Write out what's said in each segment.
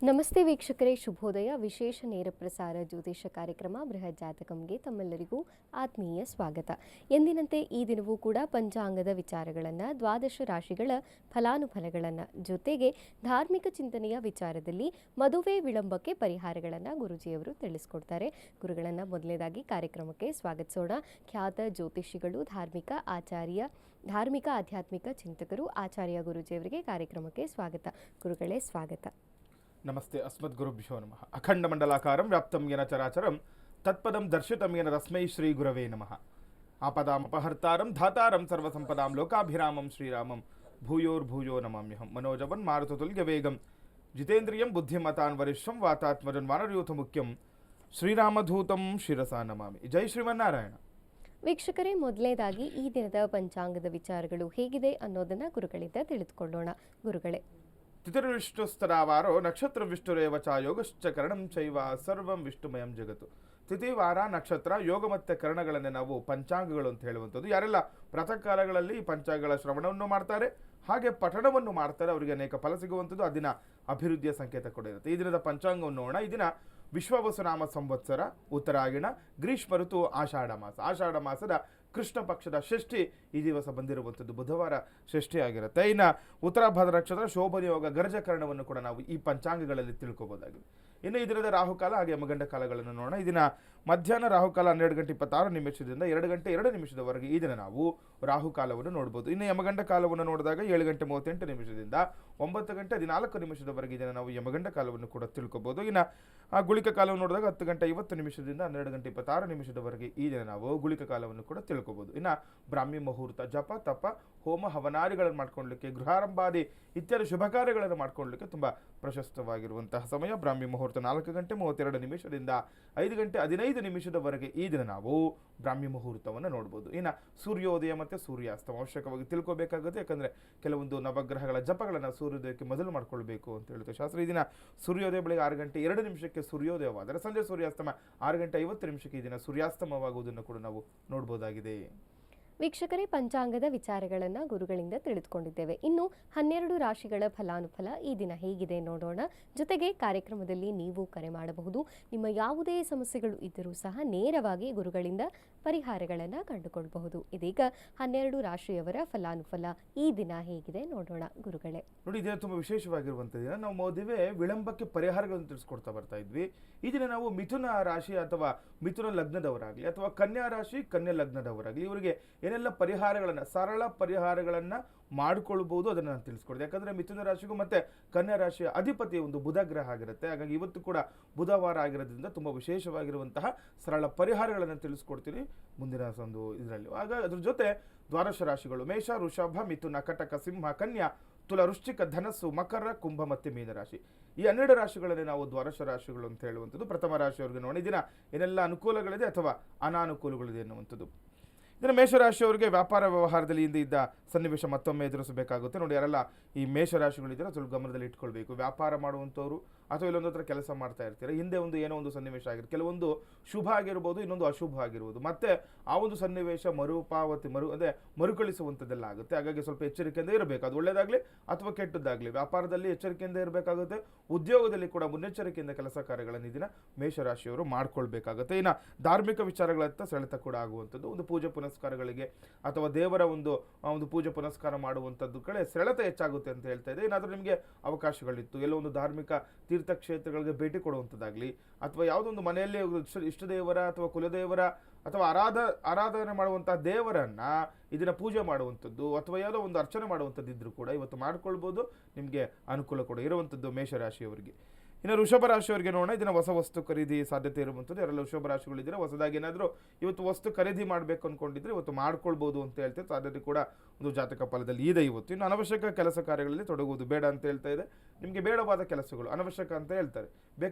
ನಮಸ್ತೆ ವೀಕ್ಷಕರೇ, ಶುಭೋದಯ. ವಿಶೇಷ ನೇರ ಪ್ರಸಾರ ಜ್ಯೋತಿಷ ಕಾರ್ಯಕ್ರಮ ಬೃಹತ್ ಜಾತಕಂಗೆ ತಮ್ಮೆಲ್ಲರಿಗೂ ಆತ್ಮೀಯ ಸ್ವಾಗತ. ಎಂದಿನಂತೆ ಈ ದಿನವೂ ಕೂಡ ಪಂಚಾಂಗದ ವಿಚಾರಗಳನ್ನು, ದ್ವಾದಶ ರಾಶಿಗಳ ಫಲಾನುಫಲಗಳನ್ನು, ಜೊತೆಗೆ ಧಾರ್ಮಿಕ ಚಿಂತನೆಯ ವಿಚಾರದಲ್ಲಿ ಮದುವೆ ವಿಳಂಬಕ್ಕೆ ಪರಿಹಾರಗಳನ್ನು ಗುರುಜಿಯವರು ತಿಳಿಸ್ಕೊಡ್ತಾರೆ. ಗುರುಗಳನ್ನು ಮೊದಲನೇದಾಗಿ ಕಾರ್ಯಕ್ರಮಕ್ಕೆ ಸ್ವಾಗತಿಸೋಣ. ಖ್ಯಾತ ಜ್ಯೋತಿಷಿಗಳು, ಧಾರ್ಮಿಕ ಆಧ್ಯಾತ್ಮಿಕ ಚಿಂತಕರು ಆಚಾರ್ಯ ಗುರುಜಿಯವರಿಗೆ ಕಾರ್ಯಕ್ರಮಕ್ಕೆ ಸ್ವಾಗತ. ಗುರುಗಳೇ, ಸ್ವಾಗತ. ನಮಸ್ತೆ. ಅಸ್ಮದ್ಗುರುಭ್ಯೋ ನಮಃ. ಅಖಂಡ ಮಂಡಲಾಕಾರಂ ವ್ಯಾಪ್ತಂ ಯೇನ ಚರಾಚರಂ ತತ್ಪದಂ ದರ್ಶಿತಂ ಯೇನ ತಸ್ಮೈ ಶ್ರೀ ಗುರವೇ ನಮಃ. ಆಪದಾಂ ಅಪಹರ್ತಾರಂ ಧಾತಾರಂ ಸರ್ವಸಂಪದಾಂ ಲೋಕಾಭಿರಾಮಂ ಶ್ರೀರಾಮಂ ಭೂಯೋರ್ಭೂಯೋ ನಮಾಮ್ಯಹಂ. ಮನೋಜವನ್ ಮಾರುತತುಲ್ಯ ವೇಗಂ ಜಿತೇಂದ್ರಿಯಂ ಬುದ್ಧಿಮತಾನ್ ವರಿಷ್ಠಂ ವಾತಾತ್ಮಜನ್ ವಾನರಯೂಥ ಮುಖ್ಯಂ ಶ್ರೀರಾಮಧೂತಂ ಶಿರಸಾ ನಮಾಮಿ. ಜೈ ಶ್ರೀಮನ್ನಾರಾಯಣ. ವೀಕ್ಷಕರೇ, ಮೊದಲನೇದಾಗಿ ಈ ದಿನದ ಪಂಚಾಂಗದ ವಿಚಾರಗಳು ಹೇಗಿದೆ ಅನ್ನೋದನ್ನ ಗುರುಗಳಿಂದ ತಿಳಿದುಕೊಳ್ಳೋಣ. ಗುರುಗಳೇ, ತಿಥಿರ್ವಿಷ್ಣುಸ್ತರಾವಾರೋ ನಕ್ಷತ್ರ ವಿಷ್ಣುರೇವ ಚ ಯೋಗಶ್ಚ ಕರಣಂ ಚೈವ ಸರ್ವಂ ವಿಷ್ಣುಮಯಂ ಜಗತ್ತು. ತಿಥಿ, ವಾರ, ನಕ್ಷತ್ರ, ಯೋಗ ಮತ್ತು ಕರಣಗಳನ್ನೇ ನಾವು ಪಂಚಾಂಗಗಳು ಅಂತ ಹೇಳುವಂಥದ್ದು. ಯಾರೆಲ್ಲ ಪ್ರಾತಃ ಕಾಲಗಳಲ್ಲಿ ಈ ಪಂಚಾಂಗಗಳ ಶ್ರವಣವನ್ನು ಮಾಡ್ತಾರೆ, ಹಾಗೆ ಪಠಣವನ್ನು ಮಾಡ್ತಾರೆ, ಅವರಿಗೆ ಅನೇಕ ಫಲ ಸಿಗುವಂಥದ್ದು. ಆ ದಿನ ಅಭಿವೃದ್ಧಿಯ ಸಂಕೇತ ಕೂಡ ಇರುತ್ತೆ. ಈ ದಿನದ ಪಂಚಾಂಗವನ್ನು ನೋಡೋಣ. ಈ ದಿನ ವಿಶ್ವವಸುನಾಮ ಸಂವತ್ಸರ, ಉತ್ತರಾಯಣ, ಗ್ರೀಷ್ಮ ಋತು, ಆಷಾಢ ಮಾಸ. ಆಷಾಢ ಮಾಸದ ಕೃಷ್ಣ ಪಕ್ಷದ ಷಷ್ಠಿ ಈ ದಿವಸ ಬಂದಿರುವಂಥದ್ದು. ಬುಧವಾರ ಷಷ್ಠಿ ಆಗಿರುತ್ತೆ. ಇನ್ನು ಉತ್ತರಾಭಾದ್ರ ನಕ್ಷತ್ರ, ಶೋಭನಯೋಗ, ಗರ್ಜಕರಣವನ್ನು ಕೂಡ ನಾವು ಈ ಪಂಚಾಂಗಗಳಲ್ಲಿ ತಿಳ್ಕೊಬೋದಾಗಿದೆ. ಇನ್ನು ಈ ದಿನದ ರಾಹುಕಾಲ ಹಾಗೆ ಯಮಗಂಡ ಕಾಲಗಳನ್ನು ನೋಡೋಣ. ಈ ದಿನ ಮಧ್ಯಾಹ್ನ ರಾಹುಕಾಲ 12:26 2:02 ಈ ದಿನ ನಾವು ರಾಹುಕಾಲವನ್ನು ನೋಡ್ಬೋದು. ಇನ್ನು ಯಮಗಂಡ ಕಾಲವನ್ನು ನೋಡಿದಾಗ 7:38 9:14 ಈ ದಿನ ನಾವು ಯಮಗಂಡ ಕಾಲವನ್ನು ಕೂಡ ತಿಳ್ಕೊಬೋದು. ಇನ್ನು ಗುಳಿಕ ಕಾಲವನ್ನು ನೋಡಿದಾಗ 10:50 12:26 ಈ ದಿನ ನಾವು ಗುಳಿಕ ಕಾಲವನ್ನು ಕೂಡ ತಿಳ್ಕೊಬೋದು. ಇನ್ನು ಬ್ರಾಹ್ಮಿ ಮುಹೂರ್ತ, ಜಪ ತಪ ಹೋಮ ಹವನಾದಿಗಳನ್ನು ಮಾಡ್ಕೊಳ್ಳಲಿಕ್ಕೆ, ಗೃಹಾರಂಭಾದಿ ಇತ್ಯಾದಿ ಶುಭ ಕಾರ್ಯಗಳನ್ನು ಮಾಡ್ಕೊಳ್ಳಲಿಕ್ಕೆ ತುಂಬ ಪ್ರಶಸ್ತವಾಗಿರುವಂತಹ ಸಮಯ. ಬ್ರಾಹ್ಮಿ ಮುಹೂರ್ತ 4:32 5:15 ಈ ದಿನ ನಾವು ಬ್ರಾಹ್ಮಿ ಮುಹೂರ್ತವನ್ನು ನೋಡ್ಬೋದು. ಇನ್ನು ಸೂರ್ಯೋದಯ ಮತ್ತು ಸೂರ್ಯಾಸ್ತಮ ಅವಶ್ಯಕವಾಗಿ ತಿಳ್ಕೊಬೇಕಾಗುತ್ತೆ. ಯಾಕಂದರೆ ಕೆಲವೊಂದು ನವಗ್ರಹಗಳ ಜಪಗಳನ್ನು ಸೂರ್ಯೋದಯಕ್ಕೆ ಮೊದಲು ಮಾಡ್ಕೊಳ್ಬೇಕು ಅಂತ ಹೇಳುತ್ತೆ ಶಾಸ್ತ್ರ. ಈ ದಿನ ಸೂರ್ಯೋದಯ ಬೆಳಗ್ಗೆ 6:02 ಸೂರ್ಯೋದಯವಾದರೆ ಸಂಜೆ ಸೂರ್ಯಾಸ್ತಮ 6:50 ಈ ದಿನ ಸೂರ್ಯಾಸ್ತಮವಾಗುವುದನ್ನು ಕೂಡ ನಾವು ನೋಡ್ಬೋದಾಗಿದೆ. ವೀಕ್ಷಕರೇ, ಪಂಚಾಂಗದ ವಿಚಾರಗಳನ್ನು ಗುರುಗಳಿಂದ ತಿಳಿದುಕೊಂಡಿದ್ದೇವೆ. ಇನ್ನು 12 ರಾಶಿಗಳ ಫಲಾನುಫಲ ಈ ದಿನ ಹೇಗಿದೆ ನೋಡೋಣ. ಜೊತೆಗೆ ಕಾರ್ಯಕ್ರಮದಲ್ಲಿ ನೀವು ಕರೆ ಮಾಡಬಹುದು. ನಿಮ್ಮ ಯಾವುದೇ ಸಮಸ್ಯೆಗಳು ಇದ್ದರೂ ಸಹ ನೇರವಾಗಿ ಗುರುಗಳಿಂದ ಪರಿಹಾರಗಳನ್ನು ಕಂಡುಕೊಳ್ಳಬಹುದು. ಇದೀಗ 12 ರಾಶಿಯವರ ಫಲಾನುಫಲ ಈ ದಿನ ಹೇಗಿದೆ ನೋಡೋಣ. ಗುರುಗಳೇ, ನೋಡಿ, ಇದೇ ತುಂಬ ವಿಶೇಷವಾಗಿರುವಂಥ ದಿನ. ನಾವು ಮದುವೆ ವಿಳಂಬಕ್ಕೆ ಪರಿಹಾರಗಳನ್ನು ತಿಳಿಸ್ಕೊಡ್ತಾ ಬರ್ತಾ ಇದ್ವಿ. ಈ ದಿನ ನಾವು ಮಿಥುನ ರಾಶಿ ಅಥವಾ ಮಿಥುನ ಲಗ್ನದವರಾಗಲಿ ಅಥವಾ ಕನ್ಯಾ ರಾಶಿ ಕನ್ಯಾ ಲಗ್ನದವರಾಗಲಿ ಇವರಿಗೆ ಏನೆಲ್ಲ ಪರಿಹಾರಗಳನ್ನು, ಸರಳ ಪರಿಹಾರಗಳನ್ನು ಮಾಡಿಕೊಳ್ಬಹುದು ಅದನ್ನು ನಾನು ತಿಳಿಸ್ಕೊಡ್ದೆ. ಯಾಕಂದರೆ ಮಿಥುನ ರಾಶಿಗೂ ಮತ್ತು ಕನ್ಯಾ ರಾಶಿಯ ಅಧಿಪತಿ ಒಂದು ಬುಧ ಗ್ರಹ ಆಗಿರುತ್ತೆ. ಹಾಗಾಗಿ ಇವತ್ತು ಕೂಡ ಬುಧವಾರ ಆಗಿರೋದ್ರಿಂದ ತುಂಬ ವಿಶೇಷವಾಗಿರುವಂತಹ ಸರಳ ಪರಿಹಾರಗಳನ್ನು ತಿಳಿಸ್ಕೊಡ್ತೀನಿ ಮುಂದಿನ ಒಂದು ಇದರಲ್ಲಿ. ಆಗ ಅದ್ರ ಜೊತೆ ದ್ವಾದಶ ರಾಶಿಗಳು ಮೇಷ, ವೃಷಭ, ಮಿಥುನ, ಕಟಕ, ಸಿಂಹ, ಕನ್ಯಾ, ತುಲ, ವೃಶ್ಚಿಕ, ಧನಸ್ಸು, ಮಕರ, ಕುಂಭ ಮತ್ತು ಮೀನರಾಶಿ. ಈ 12 ರಾಶಿಗಳನ್ನೇ ನಾವು ದ್ವಾದಶ ರಾಶಿಗಳು ಅಂತ ಹೇಳುವಂಥದ್ದು. ಪ್ರಥಮ ರಾಶಿಯವರಿಗೆ ನೋಡಿ, ದಿನ ಏನೆಲ್ಲ ಅನುಕೂಲಗಳಿದೆ ಅಥವಾ ಅನಾನುಕೂಲಗಳಿದೆ ಎನ್ನುವಂಥದ್ದು. ಇದನ್ನು ಮೇಷರಾಶಿಯವರಿಗೆ ವ್ಯಾಪಾರ ವ್ಯವಹಾರದಲ್ಲಿ ಇದ್ದ ಸನ್ನಿವೇಶ ಮತ್ತೊಮ್ಮೆ ಎದುರಿಸಬೇಕಾಗುತ್ತೆ. ನೋಡಿ, ಯಾರೆಲ್ಲ ಈ ಮೇಷರಾಶಿಗಳಿದ್ದೀರ ಸ್ವಲ್ಪ ಗಮನದಲ್ಲಿ ಇಟ್ಕೊಳ್ಬೇಕು. ವ್ಯಾಪಾರ ಮಾಡುವಂಥವ್ರು ಅಥವಾ ಇಲ್ಲೊಂದು ಹತ್ರ ಕೆಲಸ ಮಾಡ್ತಾ ಇರ್ತೀರ, ಹಿಂದೆ ಏನೋ ಒಂದು ಸನ್ನಿವೇಶ ಆಗಿರುತ್ತೆ. ಕೆಲವೊಂದು ಶುಭ ಆಗಿರ್ಬೋದು, ಇನ್ನೊಂದು ಅಶುಭ ಆಗಿರ್ಬೋದು. ಮತ್ತೆ ಆ ಒಂದು ಸನ್ನಿವೇಶ ಮರುಕಳಿಸುವಂಥದ್ದೆಲ್ಲ ಆಗುತ್ತೆ. ಹಾಗಾಗಿ ಸ್ವಲ್ಪ ಎಚ್ಚರಿಕೆಯಿಂದ ಇರಬೇಕು. ಅದು ಒಳ್ಳೆಯದಾಗಲಿ ಅಥವಾ ಕೆಟ್ಟದ್ದಾಗಲಿ ವ್ಯಾಪಾರದಲ್ಲಿ ಎಚ್ಚರಿಕೆಯಿಂದ ಇರಬೇಕಾಗುತ್ತೆ. ಉದ್ಯೋಗದಲ್ಲಿ ಕೂಡ ಮುನ್ನೆಚ್ಚರಿಕೆಯಿಂದ ಕೆಲಸ ಕಾರ್ಯಗಳನ್ನು ದಿನ ಮೇಷರಾಶಿಯವರು ಮಾಡ್ಕೊಳ್ಬೇಕಾಗುತ್ತೆ. ಇನ್ನು ಧಾರ್ಮಿಕ ವಿಚಾರಗಳತ್ತ ಸೆಳೆತ ಕೂಡ ಆಗುವಂಥದ್ದು. ಒಂದು ಪೂಜೆ ಪುನಸ್ಕಾರಗಳಿಗೆ ಅಥವಾ ದೇವರ ಒಂದು ಪೂಜೆ ಪುನಸ್ಕಾರ ಮಾಡುವಂಥದ್ದು ಕಡೆ ಸೆಳೆತ ಹೆಚ್ಚಾಗುತ್ತೆ ಅಂತ ಹೇಳ್ತಾ ಇದೆ. ಏನಾದರೂ ನಿಮಗೆ ಅವಕಾಶಗಳಿತ್ತು, ಎಲ್ಲೋ ಒಂದು ಧಾರ್ಮಿಕ ತೀರ್ಥಕ್ಷೇತ್ರಗಳಿಗೆ ಭೇಟಿ ಕೊಡುವಂಥದ್ದಾಗಲಿ ಅಥವಾ ಯಾವುದೊಂದು ಮನೆಯಲ್ಲಿ ಇಷ್ಟದೇವರ ಅಥವಾ ಕುಲದೇವರ ಅಥವಾ ಆರಾಧನೆ ಮಾಡುವಂತಹ ದೇವರನ್ನ ಇದನ್ನ ಪೂಜೆ ಮಾಡುವಂಥದ್ದು ಅಥವಾ ಯಾವುದೋ ಒಂದು ಅರ್ಚನೆ ಮಾಡುವಂಥದ್ದು ಇದ್ರೂ ಕೂಡ ಇವತ್ತು ಮಾಡ್ಕೊಳ್ಬೋದು. ನಿಮಗೆ ಅನುಕೂಲ ಕೂಡ ಇರುವಂಥದ್ದು ಮೇಷರಾಶಿಯವರಿಗೆ. ಇನ್ನು ವೃಷಭ ರಾಶಿಯವರಿಗೆ ನೋಡೋಣ. ಇದನ್ನು ಹೊಸ ವಸ್ತು ಖರೀದಿ ಸಾಧ್ಯತೆ ಇರುವಂಥದ್ದು. ಯಾರೆಲ್ಲ ವೃಷಭ ರಾಶಿಗಳಿದ್ದರೆ ಹೊಸದಾಗಿ ಏನಾದರೂ ಇವತ್ತು ವಸ್ತು ಖರೀದಿ ಮಾಡಬೇಕು ಅಂದ್ಕೊಂಡಿದ್ರೆ ಇವತ್ತು ಮಾಡ್ಕೊಳ್ಬೋದು ಅಂತ ಹೇಳ್ತಾರೆ. ಸಾಧ್ಯತೆ ಕೂಡ ಒಂದು ಜಾತಕ ಫಲದಲ್ಲಿ ಇದೆ ಇವತ್ತು. ಇನ್ನು ಅನವಶ್ಯಕ ಕೆಲಸ ಕಾರ್ಯಗಳಲ್ಲಿ ತೊಡಗುವುದು ಬೇಡ ಅಂತ ಹೇಳ್ತಾ ಇದೆ. ನಿಮಗೆ ಬೇಡವಾದ ಕೆಲಸಗಳು ಅನವಶ್ಯಕ ಅಂತ ಹೇಳ್ತಾರೆ.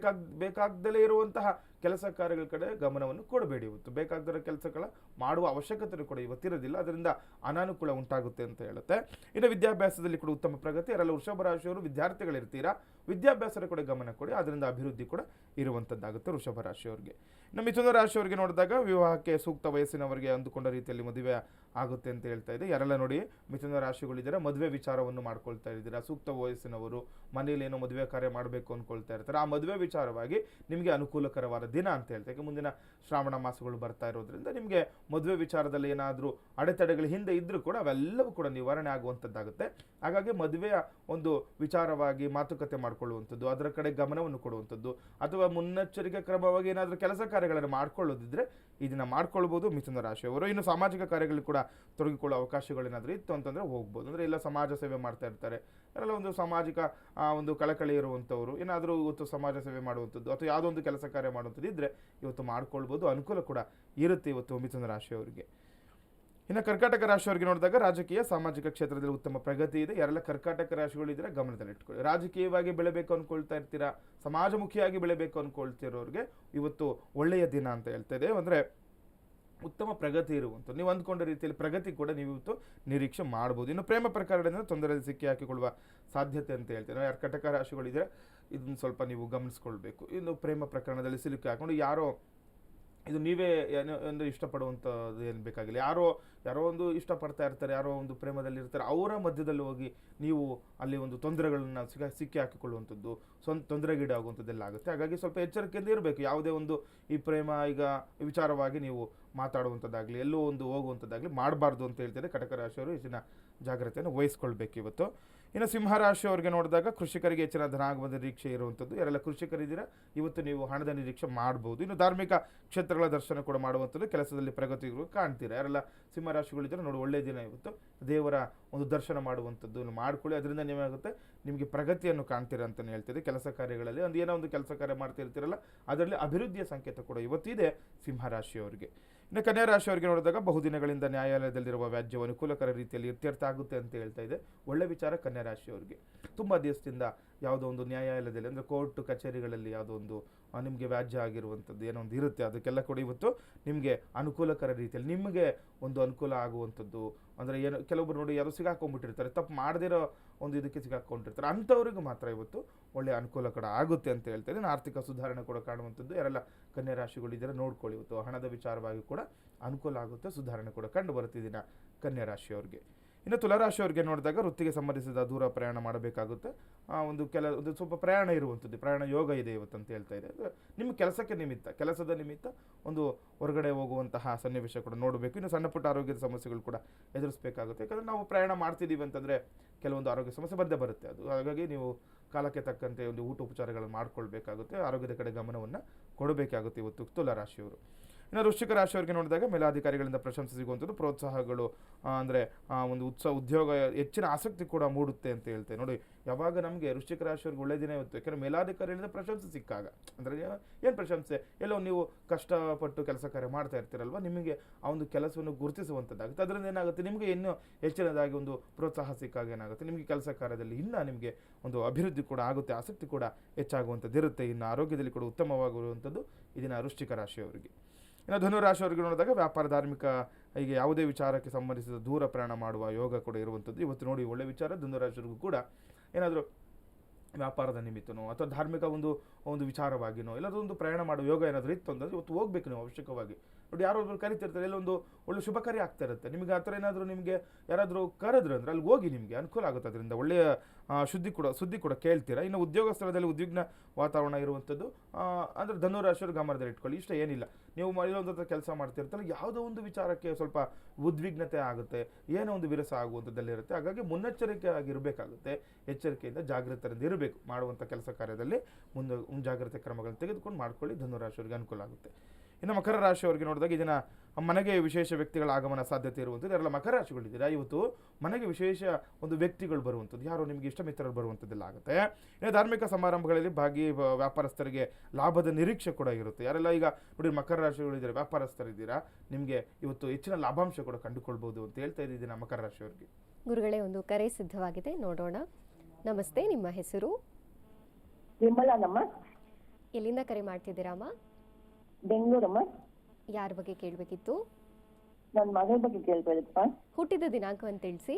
ಬೇಕಾಗದಲ್ಲೇ ಇರುವಂತಹ ಕೆಲಸ ಕಾರ್ಯಗಳ ಕಡೆ ಗಮನವನ್ನು ಕೊಡಬೇಡಿ. ಇವತ್ತು ಬೇಕಾಗದ ಕೆಲಸಗಳ ಮಾಡುವ ಅವಶ್ಯಕತೆ ಕೂಡ ಇವತ್ತಿರೋದಿಲ್ಲ. ಅದರಿಂದ ಅನಾನುಕೂಲ ಉಂಟಾಗುತ್ತೆ ಅಂತ ಹೇಳುತ್ತೆ. ಇನ್ನು ವಿದ್ಯಾಭ್ಯಾಸದಲ್ಲಿ ಕೂಡ ಉತ್ತಮ ಪ್ರಗತಿ. ಯಾರೆಲ್ಲ ವೃಷಭ ರಾಶಿಯವರು ವಿದ್ಯಾರ್ಥಿಗಳಿರ್ತೀರಾ, ವಿದ್ಯಾಭ್ಯಾಸದ ಕೂಡ ಗಮನ ಕೊಡಿ. ಅದರಿಂದ ಅಭಿವೃದ್ಧಿ ಕೂಡ ಇರುವಂಥದ್ದಾಗುತ್ತೆ ವೃಷಭ ರಾಶಿಯವರಿಗೆ. ಇನ್ನು ಮಿಥುನ ರಾಶಿಯವರಿಗೆ ನೋಡಿದಾಗ ವಿವಾಹಕ್ಕೆ ಸೂಕ್ತ ವಯಸ್ಸಿನವರಿಗೆ ಅಂದುಕೊಂಡ ರೀತಿಯಲ್ಲಿ ಮದುವೆ ಆಗುತ್ತೆ ಅಂತ ಹೇಳ್ತಾ ಇದೆ. ಯಾರೆಲ್ಲ ನೋಡಿ ಮಿಥುನ ರಾಶಿಗಳಿದ್ದೀರಾ, ಮದುವೆ ವಿಚಾರವನ್ನು ಮಾಡ್ಕೊಳ್ತಾ ಇದ್ದೀರಾ, ಸೂಕ್ತ ವಯಸ್ಸಿನವರು ಮನೇಲಿ ಏನೋ ಮದುವೆ ಕಾರ್ಯ ಮಾಡಬೇಕು ಅಂದ್ಕೊಳ್ತಾ ಇರ್ತಾರೆ, ಆ ಮದುವೆ ವಿಚಾರವಾಗಿ ನಿಮಗೆ ಅನುಕೂಲಕರವಾದ ದಿನ ಅಂತ ಹೇಳ್ತಾರೆ. ಯಾಕೆ ಮುಂದಿನ ಶ್ರಾವಣ ಮಾಸಗಳು ಬರ್ತಾ ಇರೋದ್ರಿಂದ ನಿಮಗೆ ಮದುವೆ ವಿಚಾರದಲ್ಲಿ ಏನಾದರೂ ಅಡೆತಡೆಗಳು ಹಿಂದೆ ಇದ್ರೂ ಕೂಡ ಅವೆಲ್ಲವೂ ಕೂಡ ನಿವಾರಣೆ ಆಗುವಂಥದ್ದಾಗುತ್ತೆ. ಹಾಗಾಗಿ ಮದುವೆಯ ಒಂದು ವಿಚಾರವಾಗಿ ಮಾತುಕತೆ ಮಾಡಿಕೊಳ್ಳುವಂಥದ್ದು, ಅದರ ಕಡೆ ಗಮನವನ್ನು ಕೊಡುವಂಥದ್ದು, ಅಥವಾ ಮುನ್ನೆಚ್ಚರಿಕೆ ಕ್ರಮವಾಗಿ ಏನಾದರೂ ಕೆಲಸ ಕಾರ್ಯಗಳನ್ನು ಮಾಡ್ಕೊಳ್ಳೋದಿದ್ರೆ ಇದನ್ನ ಮಾಡ್ಕೊಳ್ಬೋದು ಮಿಥುನ ರಾಶಿಯವರು. ಇನ್ನು ಸಾಮಾಜಿಕ ಕಾರ್ಯಗಳು ಕೂಡ ತೊಡಗಿಕೊಳ್ಳೋ ಅವಕಾಶಗಳೇನಾದರೂ ಇತ್ತು ಅಂತಂದರೆ ಹೋಗ್ಬೋದು. ಅಂದರೆ ಎಲ್ಲ ಸಮಾಜ ಸೇವೆ ಮಾಡ್ತಾ ಇರ್ತಾರೆ, ಅದೆಲ್ಲ ಒಂದು ಸಾಮಾಜಿಕ ಒಂದು ಕಳಕಳಿ ಇರುವಂಥವ್ರು ಏನಾದರೂ ಇವತ್ತು ಸಮಾಜ ಸೇವೆ ಮಾಡುವಂಥದ್ದು ಅಥವಾ ಯಾವುದೋ ಒಂದು ಕೆಲಸ ಕಾರ್ಯ ಮಾಡುವಂಥದ್ದು ಇದ್ದರೆ ಇವತ್ತು ಮಾಡ್ಕೊಳ್ಬೋದು, ಅನುಕೂಲ ಕೂಡ ಇರುತ್ತೆ ಇವತ್ತು ಮಿಥುನ ರಾಶಿಯವರಿಗೆ. ಇನ್ನು ಕರ್ಕಾಟಕ ರಾಶಿಯವರಿಗೆ ನೋಡಿದಾಗ ರಾಜಕೀಯ ಸಾಮಾಜಿಕ ಕ್ಷೇತ್ರದಲ್ಲಿ ಉತ್ತಮ ಪ್ರಗತಿ ಇದೆ. ಯಾರೆಲ್ಲ ಕರ್ಕಾಟಕ ರಾಶಿಗಳಿದ್ರೆ ಗಮನದಲ್ಲಿಟ್ಕೊಳ್ಳಿ. ರಾಜಕೀಯವಾಗಿ ಬೆಳೆಬೇಕು ಅಂದ್ಕೊಳ್ತಾ ಇರ್ತೀರಾ, ಸಮಾಜಮುಖಿಯಾಗಿ ಬೆಳೆಬೇಕು ಅಂದ್ಕೊಳ್ತಿರೋರಿಗೆ ಇವತ್ತು ಒಳ್ಳೆಯ ದಿನ ಅಂತ ಹೇಳ್ತಾ ಇದೆ. ಅಂದರೆ ಉತ್ತಮ ಪ್ರಗತಿ ಇರುವಂಥದ್ದು, ನೀವು ಅಂದ್ಕೊಂಡ ರೀತಿಯಲ್ಲಿ ಪ್ರಗತಿ ಕೂಡ ನೀವು ಇವತ್ತು ನಿರೀಕ್ಷೆ ಮಾಡ್ಬೋದು. ಇನ್ನು ಪ್ರೇಮ ಪ್ರಕರಣದಿಂದ ತೊಂದರೆಯಲ್ಲಿ ಸಿಕ್ಕಿ ಹಾಕಿಕೊಳ್ಳುವ ಸಾಧ್ಯತೆ ಅಂತ ಹೇಳ್ತೇನೆ. ಯಾರು ಕಟಕ ರಾಶಿಗಳಿದ್ರೆ ಇದನ್ನು ಸ್ವಲ್ಪ ನೀವು ಗಮನಿಸ್ಕೊಳ್ಬೇಕು. ಇನ್ನು ಪ್ರೇಮ ಪ್ರಕರಣದಲ್ಲಿ ಸಿಲುಕಿ ಹಾಕೊಂಡು ಯಾರೋ ಇದು ನೀವೇ ಏನು ಇಷ್ಟಪಡುವಂಥದ್ದು ಏನು ಬೇಕಾಗಿಲ್ಲ, ಯಾರೋ ಒಂದು ಇಷ್ಟಪಡ್ತಾ ಇರ್ತಾರೆ, ಯಾರೋ ಒಂದು ಪ್ರೇಮದಲ್ಲಿ ಇರ್ತಾರೆ, ಅವರ ಮಧ್ಯದಲ್ಲಿ ಹೋಗಿ ನೀವು ಅಲ್ಲಿ ಒಂದು ತೊಂದರೆಗಳನ್ನ ಸಿಕ್ಕಿ ಹಾಕಿಕೊಳ್ಳುವಂಥದ್ದು, ತೊಂದರೆಗೀಡಾಗುವಂಥದ್ದೆಲ್ಲ ಆಗುತ್ತೆ. ಹಾಗಾಗಿ ಸ್ವಲ್ಪ ಎಚ್ಚರಿಕೆಯಿಂದ ಇರಬೇಕು. ಯಾವುದೇ ಒಂದು ಈ ಪ್ರೇಮ ಈಗ ವಿಚಾರವಾಗಿ ನೀವು ಮಾತಾಡುವಂಥದ್ದಾಗಲಿ ಎಲ್ಲೋ ಒಂದು ಹೋಗುವಂಥದ್ದಾಗಲಿ ಮಾಡಬಾರ್ದು ಅಂತ ಹೇಳ್ತಾರೆ. ಕಟಕ ರಾಶಿಯವರು ಹೆಚ್ಚಿನ ಜಾಗ್ರತೆಯನ್ನು ವಹಿಸ್ಕೊಳ್ಬೇಕು ಇವತ್ತು. ಇನ್ನು ಸಿಂಹರಾಶಿಯವರಿಗೆ ನೋಡಿದಾಗ ಕೃಷಿಕರಿಗೆ ಹೆಚ್ಚಿನ ಧನಾಗಮನ ನಿರೀಕ್ಷೆ ಇರುವಂಥದ್ದು. ಯಾರೆಲ್ಲ ಕೃಷಿಕರಿದ್ದೀರಾ ಇವತ್ತು ನೀವು ಹಣದ ನಿರೀಕ್ಷೆ ಮಾಡ್ಬೋದು. ಇನ್ನು ಧಾರ್ಮಿಕ ಕ್ಷೇತ್ರಗಳ ದರ್ಶನ ಕೂಡ ಮಾಡುವಂಥದ್ದು, ಕೆಲಸದಲ್ಲಿ ಪ್ರಗತಿಗಳು ಕಾಣ್ತೀರಾ. ಯಾರೆಲ್ಲ ಸಿಂಹರಾಶಿಗಳಿದ್ದಾರೆ ನೋಡಿ ಒಳ್ಳೆಯ ದಿನ ಇವತ್ತು, ದೇವರ ಒಂದು ದರ್ಶನ ಮಾಡುವಂಥದ್ದು ಮಾಡ್ಕೊಳ್ಳಿ. ಅದರಿಂದ ನೀವಾಗುತ್ತೆ ನಿಮಗೆ ಪ್ರಗತಿಯನ್ನು ಕಾಣ್ತೀರಾ ಅಂತಲೇ ಹೇಳ್ತಿದೆ. ಕೆಲಸ ಕಾರ್ಯಗಳಲ್ಲಿ ಒಂದು ಏನೋ ಒಂದು ಕೆಲಸ ಕಾರ್ಯ ಮಾಡ್ತಿರ್ತೀರಲ್ಲ ಅದರಲ್ಲಿ ಅಭಿವೃದ್ಧಿಯ ಸಂಕೇತ ಕೂಡ ಇವತ್ತಿದೆ ಸಿಂಹರಾಶಿಯವರಿಗೆ. ಇನ್ನು ಕನ್ಯಾ ರಾಶಿಯವರಿಗೆ ನೋಡಿದಾಗ ಬಹುದಿನಗಳಿಂದ ನ್ಯಾಯಾಲಯದಲ್ಲಿರುವ ವ್ಯಾಜ್ಯವು ಅನುಕೂಲಕರ ರೀತಿಯಲ್ಲಿ ಇತ್ಯರ್ಥ ಆಗುತ್ತೆ ಅಂತ ಹೇಳ್ತಾ ಇದೆ. ಒಳ್ಳೆ ವಿಚಾರ ಕನ್ಯಾ ರಾಶಿಯವರಿಗೆ. ತುಂಬ ದಿವಸದಿಂದ ಯಾವುದೋ ಒಂದು ನ್ಯಾಯಾಲಯದಲ್ಲಿ ಅಂದರೆ ಕೋರ್ಟ್ ಕಚೇರಿಗಳಲ್ಲಿ ಯಾವುದೋ ಒಂದು ನಿಮಗೆ ವ್ಯಾಜ್ಯ ಆಗಿರುವಂಥದ್ದು ಏನೋ ಒಂದು ಇರುತ್ತೆ, ಅದಕ್ಕೆಲ್ಲ ಕೂಡ ಇವತ್ತು ನಿಮಗೆ ಅನುಕೂಲಕರ ರೀತಿಯಲ್ಲಿ ನಿಮಗೆ ಒಂದು ಅನುಕೂಲ ಆಗುವಂಥದ್ದು. ಅಂದರೆ ಏನು ಕೆಲವೊಬ್ರು ನೋಡಿ ಯಾರೋ ಸಿಗಾಕೊಂಡ್ಬಿಟ್ಟಿರ್ತಾರೆ, ತಪ್ಪು ಮಾಡದಿರೋ ಒಂದು ಇದಕ್ಕೆ ಸಿಗಾಕೊಂಡಿರ್ತಾರೆ, ಅಂಥವ್ರಿಗೂ ಮಾತ್ರ ಇವತ್ತು ಒಳ್ಳೆಯ ಅನುಕೂಲ ಕೂಡ ಆಗುತ್ತೆ ಅಂತ ಹೇಳ್ತಾರೆ. ಆರ್ಥಿಕ ಸುಧಾರಣೆ ಕೂಡ ಕಾಣುವಂಥದ್ದು. ಯಾರೆಲ್ಲ ಕನ್ಯಾ ರಾಶಿಗಳಿದ್ದಾರೆ ನೋಡ್ಕೊಳ್ಳಿ, ಇವತ್ತು ಹಣದ ವಿಚಾರವಾಗಿ ಕೂಡ ಅನುಕೂಲ ಆಗುತ್ತೆ, ಸುಧಾರಣೆ ಕೂಡ ಕಂಡು ಬರುತ್ತಿದ್ದೀನ ಕನ್ಯಾ ರಾಶಿಯವರಿಗೆ. ಇನ್ನು ತುಲಾರಾಶಿಯವರಿಗೆ ನೋಡಿದಾಗ ವೃತ್ತಿಗೆ ಸಂಬಂಧಿಸಿದ ದೂರ ಪ್ರಯಾಣ ಮಾಡಬೇಕಾಗುತ್ತೆ. ಒಂದು ಸ್ವಲ್ಪ ಪ್ರಯಾಣ ಇರುವಂಥದ್ದು, ಪ್ರಯಾಣ ಯೋಗ ಇದೆ ಇವತ್ತು ಅಂತ ಹೇಳ್ತಾ ಇದೆ. ನಿಮ್ಮ ಕೆಲಸದ ನಿಮಿತ್ತ ಒಂದು ಹೊರಗಡೆ ಹೋಗುವಂತಹ ಸನ್ನಿವೇಶ ಕೂಡ ನೋಡಬೇಕು. ಇನ್ನು ಸಣ್ಣ ಪುಟ್ಟ ಆರೋಗ್ಯದ ಸಮಸ್ಯೆಗಳು ಕೂಡ ಎದುರಿಸಬೇಕಾಗುತ್ತೆ. ಯಾಕಂದರೆ ನಾವು ಪ್ರಯಾಣ ಮಾಡ್ತಿದ್ದೀವಿ ಅಂತಂದರೆ ಕೆಲವೊಂದು ಆರೋಗ್ಯ ಸಮಸ್ಯೆ ಬಂದೇ ಬರುತ್ತೆ ಅದು. ಹಾಗಾಗಿ ನೀವು ಕಾಲಕ್ಕೆ ತಕ್ಕಂತೆ ಒಂದು ಊಟ ಉಪಚಾರಗಳನ್ನು ಮಾಡ್ಕೊಳ್ಬೇಕಾಗುತ್ತೆ, ಆರೋಗ್ಯದ ಕಡೆ ಗಮನವನ್ನು ಕೊಡಬೇಕಾಗುತ್ತೆ ಇವತ್ತು ತುಲಾರಾಶಿಯವರು. ಇನ್ನು ವೃಶ್ಚಿಕ ರಾಶಿಯವರಿಗೆ ನೋಡಿದಾಗ ಮೇಲಾಧಿಕಾರಿಗಳಿಂದ ಪ್ರಶಂಸೆ ಸಿಗುವಂಥದ್ದು, ಪ್ರೋತ್ಸಾಹಗಳು ಅಂದರೆ ಒಂದು ಉದ್ಯೋಗ ಹೆಚ್ಚಿನ ಆಸಕ್ತಿ ಕೂಡ ಮೂಡುತ್ತೆ ಅಂತ ಹೇಳ್ತೇವೆ. ನೋಡಿ ಯಾವಾಗ ನಮಗೆ ವೃಶ್ಚಿಕ ರಾಶಿಯವರಿಗೆ ಒಳ್ಳೆ ದಿನ ಇವತ್ತು, ಯಾಕೆಂದರೆ ಮೇಲಾಧಿಕಾರಿಗಳಿಂದ ಪ್ರಶಂಸೆ ಸಿಕ್ಕಾಗ, ಅಂದರೆ ಏನು ಪ್ರಶಂಸೆ, ಎಲ್ಲೋ ನೀವು ಕಷ್ಟಪಟ್ಟು ಕೆಲಸ ಕಾರ್ಯ ಮಾಡ್ತಾ ಇರ್ತೀರಲ್ವ, ನಿಮಗೆ ಆ ಒಂದು ಕೆಲಸವನ್ನು ಗುರುತಿಸುವಂಥದ್ದಾಗುತ್ತೆ. ಅದರಿಂದ ಏನಾಗುತ್ತೆ ನಿಮಗೆ ಇನ್ನೂ ಹೆಚ್ಚಿನದಾಗಿ ಒಂದು ಪ್ರೋತ್ಸಾಹ ಸಿಕ್ಕಾಗ ಏನಾಗುತ್ತೆ ನಿಮಗೆ ಕೆಲಸ ಕಾರ್ಯದಲ್ಲಿ ಇನ್ನೂ ನಿಮಗೆ ಒಂದು ಅಭಿವೃದ್ಧಿ ಕೂಡ ಆಗುತ್ತೆ, ಆಸಕ್ತಿ ಕೂಡ ಹೆಚ್ಚಾಗುವಂಥದ್ದು ಇರುತ್ತೆ. ಇನ್ನು ಆರೋಗ್ಯದಲ್ಲಿ ಕೂಡ ಉತ್ತಮವಾಗಿರುವಂಥದ್ದು ಇದನ್ನು ವೃಶ್ಚಿಕ ರಾಶಿಯವರಿಗೆ. ಇನ್ನು ಧನುರಾಶಿಯವರಿಗೆ ನೋಡಿದಾಗ ವ್ಯಾಪಾರ ಧಾರ್ಮಿಕ ಹೀಗೆ ಯಾವುದೇ ವಿಚಾರಕ್ಕೆ ಸಂಬಂಧಿಸಿದ ದೂರ ಪ್ರಯಾಣ ಮಾಡುವ ಯೋಗ ಕೂಡ ಇರುವಂಥದ್ದು ಇವತ್ತು. ನೋಡಿ ಒಳ್ಳೆ ವಿಚಾರ, ಧನುರಾಶಿಯವರಿಗೂ ಕೂಡ ಏನಾದರೂ ವ್ಯಾಪಾರದ ನಿಮಿತ್ತನೋ ಅಥವಾ ಧಾರ್ಮಿಕ ಒಂದು ವಿಚಾರವಾಗಿನೋ ಎಲ್ಲಾದರೂ ಒಂದು ಪ್ರಯಾಣ ಮಾಡುವ ಯೋಗ ಏನಾದರೂ ಇತ್ತು ಅಂದರೆ ಇವತ್ತು ಹೋಗ್ಬೇಕು ನೀವು ಅವಶ್ಯಕವಾಗಿ. ನೋಡಿ ಯಾರೋ ಒಬ್ಬರು ಕರಿತಿರ್ತಾರೆ, ಎಲ್ಲೊಂದು ಒಳ್ಳೆ ಶುಭ ಕಾರ್ಯ ಆಗ್ತಾ ಇರುತ್ತೆ, ನಿಮಗೆ ಆ ಥರ ಏನಾದರೂ ನಿಮಗೆ ಯಾರಾದರೂ ಕರೆದ್ರು ಅಂದರೆ ಅಲ್ಲಿ ಹೋಗಿ, ನಿಮಗೆ ಅನುಕೂಲ ಆಗುತ್ತೆ. ಅದರಿಂದ ಒಳ್ಳೆಯ ಸುದ್ದಿ ಕೂಡ ಕೇಳ್ತೀರಾ. ಇನ್ನು ಉದ್ಯೋಗ ಸ್ಥಳದಲ್ಲಿ ಉದ್ವಿಗ್ನ ವಾತಾವರಣ ಇರುವಂಥದ್ದು, ಅಂದರೆ ಧನುರಾಶಿಯವರು ಗಮನದಲ್ಲಿ ಇಟ್ಕೊಳ್ಳಿ. ಇಷ್ಟ ಏನಿಲ್ಲ, ನೀವು ಇಲ್ಲೊಂದು ಕೆಲಸ ಮಾಡ್ತಿರ್ತಾರೆ, ಯಾವುದೋ ಒಂದು ವಿಚಾರಕ್ಕೆ ಸ್ವಲ್ಪ ಉದ್ವಿಗ್ನತೆ ಆಗುತ್ತೆ, ಏನೋ ಒಂದು ವಿರಸ ಆಗುವಂಥದ್ದಲ್ಲಿರುತ್ತೆ. ಹಾಗಾಗಿ ಮುನ್ನೆಚ್ಚರಿಕೆ ಆಗಿರಬೇಕಾಗುತ್ತೆ, ಎಚ್ಚರಿಕೆಯಿಂದ ಜಾಗೃತರಿಂದ ಇರಬೇಕು. ಮಾಡುವಂಥ ಕೆಲಸ ಕಾರ್ಯದಲ್ಲಿ ಮುಂಜಾಗ್ರತೆ ಕ್ರಮಗಳನ್ನು ತೆಗೆದುಕೊಂಡು ಮಾಡ್ಕೊಳ್ಳಿ, ಧನುರಾಶಿಯವರಿಗೆ ಅನುಕೂಲ ಆಗುತ್ತೆ. ಇನ್ನು ಮಕರ ರಾಶಿಯವರಿಗೆ ನೋಡಿದಾಗ ಇದನ್ನ ಮನೆಗೆ ವಿಶೇಷ ವ್ಯಕ್ತಿಗಳ ಆಗಮನ ಸಾಧ್ಯತೆ ಇರುವಂಥದ್ದು. ಯಾರೆಲ್ಲ ಮಕರ ರಾಶಿಗಳಿದ್ದೀರಾ ಇವತ್ತು ಮನೆಗೆ ವಿಶೇಷ ಒಂದು ವ್ಯಕ್ತಿಗಳು ಬರುವಂಥದ್ದು, ಯಾರೋ ನಿಮಗೆ ಇಷ್ಟ ಮಿತ್ರರು ಬರುವಂಥದ್ದೆಲ್ಲ ಆಗುತ್ತೆ. ಇನ್ನು ಧಾರ್ಮಿಕ ಸಮಾರಂಭಗಳಲ್ಲಿ ವ್ಯಾಪಾರಸ್ಥರಿಗೆ ಲಾಭದ ನಿರೀಕ್ಷೆ ಕೂಡ ಇರುತ್ತೆ. ಯಾರೆಲ್ಲ ಈಗ ನೋಡಿ ಮಕರ ರಾಶಿಗಳಿದ್ದೀರಾ, ವ್ಯಾಪಾರಸ್ಥರಿದ್ದೀರಾ, ನಿಮಗೆ ಇವತ್ತು ಹೆಚ್ಚಿನ ಲಾಭಾಂಶ ಕೂಡ ಕಂಡುಕೊಳ್ಬೋದು ಅಂತ ಹೇಳ್ತಾ ಇದ್ದೀನಿ ಮಕರ ರಾಶಿಯವರಿಗೆ. ಗುರುಗಳೇ, ಒಂದು ಕರೆ ಸಿದ್ಧವಾಗಿದೆ, ನೋಡೋಣ. ನಮಸ್ತೆ, ನಿಮ್ಮ ಹೆಸರು? ವಿಮಲಾನಮ್ಮ. ಎಲ್ಲಿಂದ ಕರೆ ಮಾಡ್ತಿದ್ದೀರಮ್ಮ? ಬೆಂಗಳೂರಮ್ಮ. ಯಾರ ಬಗ್ಗೆ ಕೇಳಬೇಕಿತ್ತು? ನನ್ನ ಮಗಳ ಬಗ್ಗೆ ಕೇಳ್ಬೇಕಪ್ಪ. ಹುಟ್ಟಿದ ದಿನಾಂಕವನ್ನು ತಿಳಿಸಿ.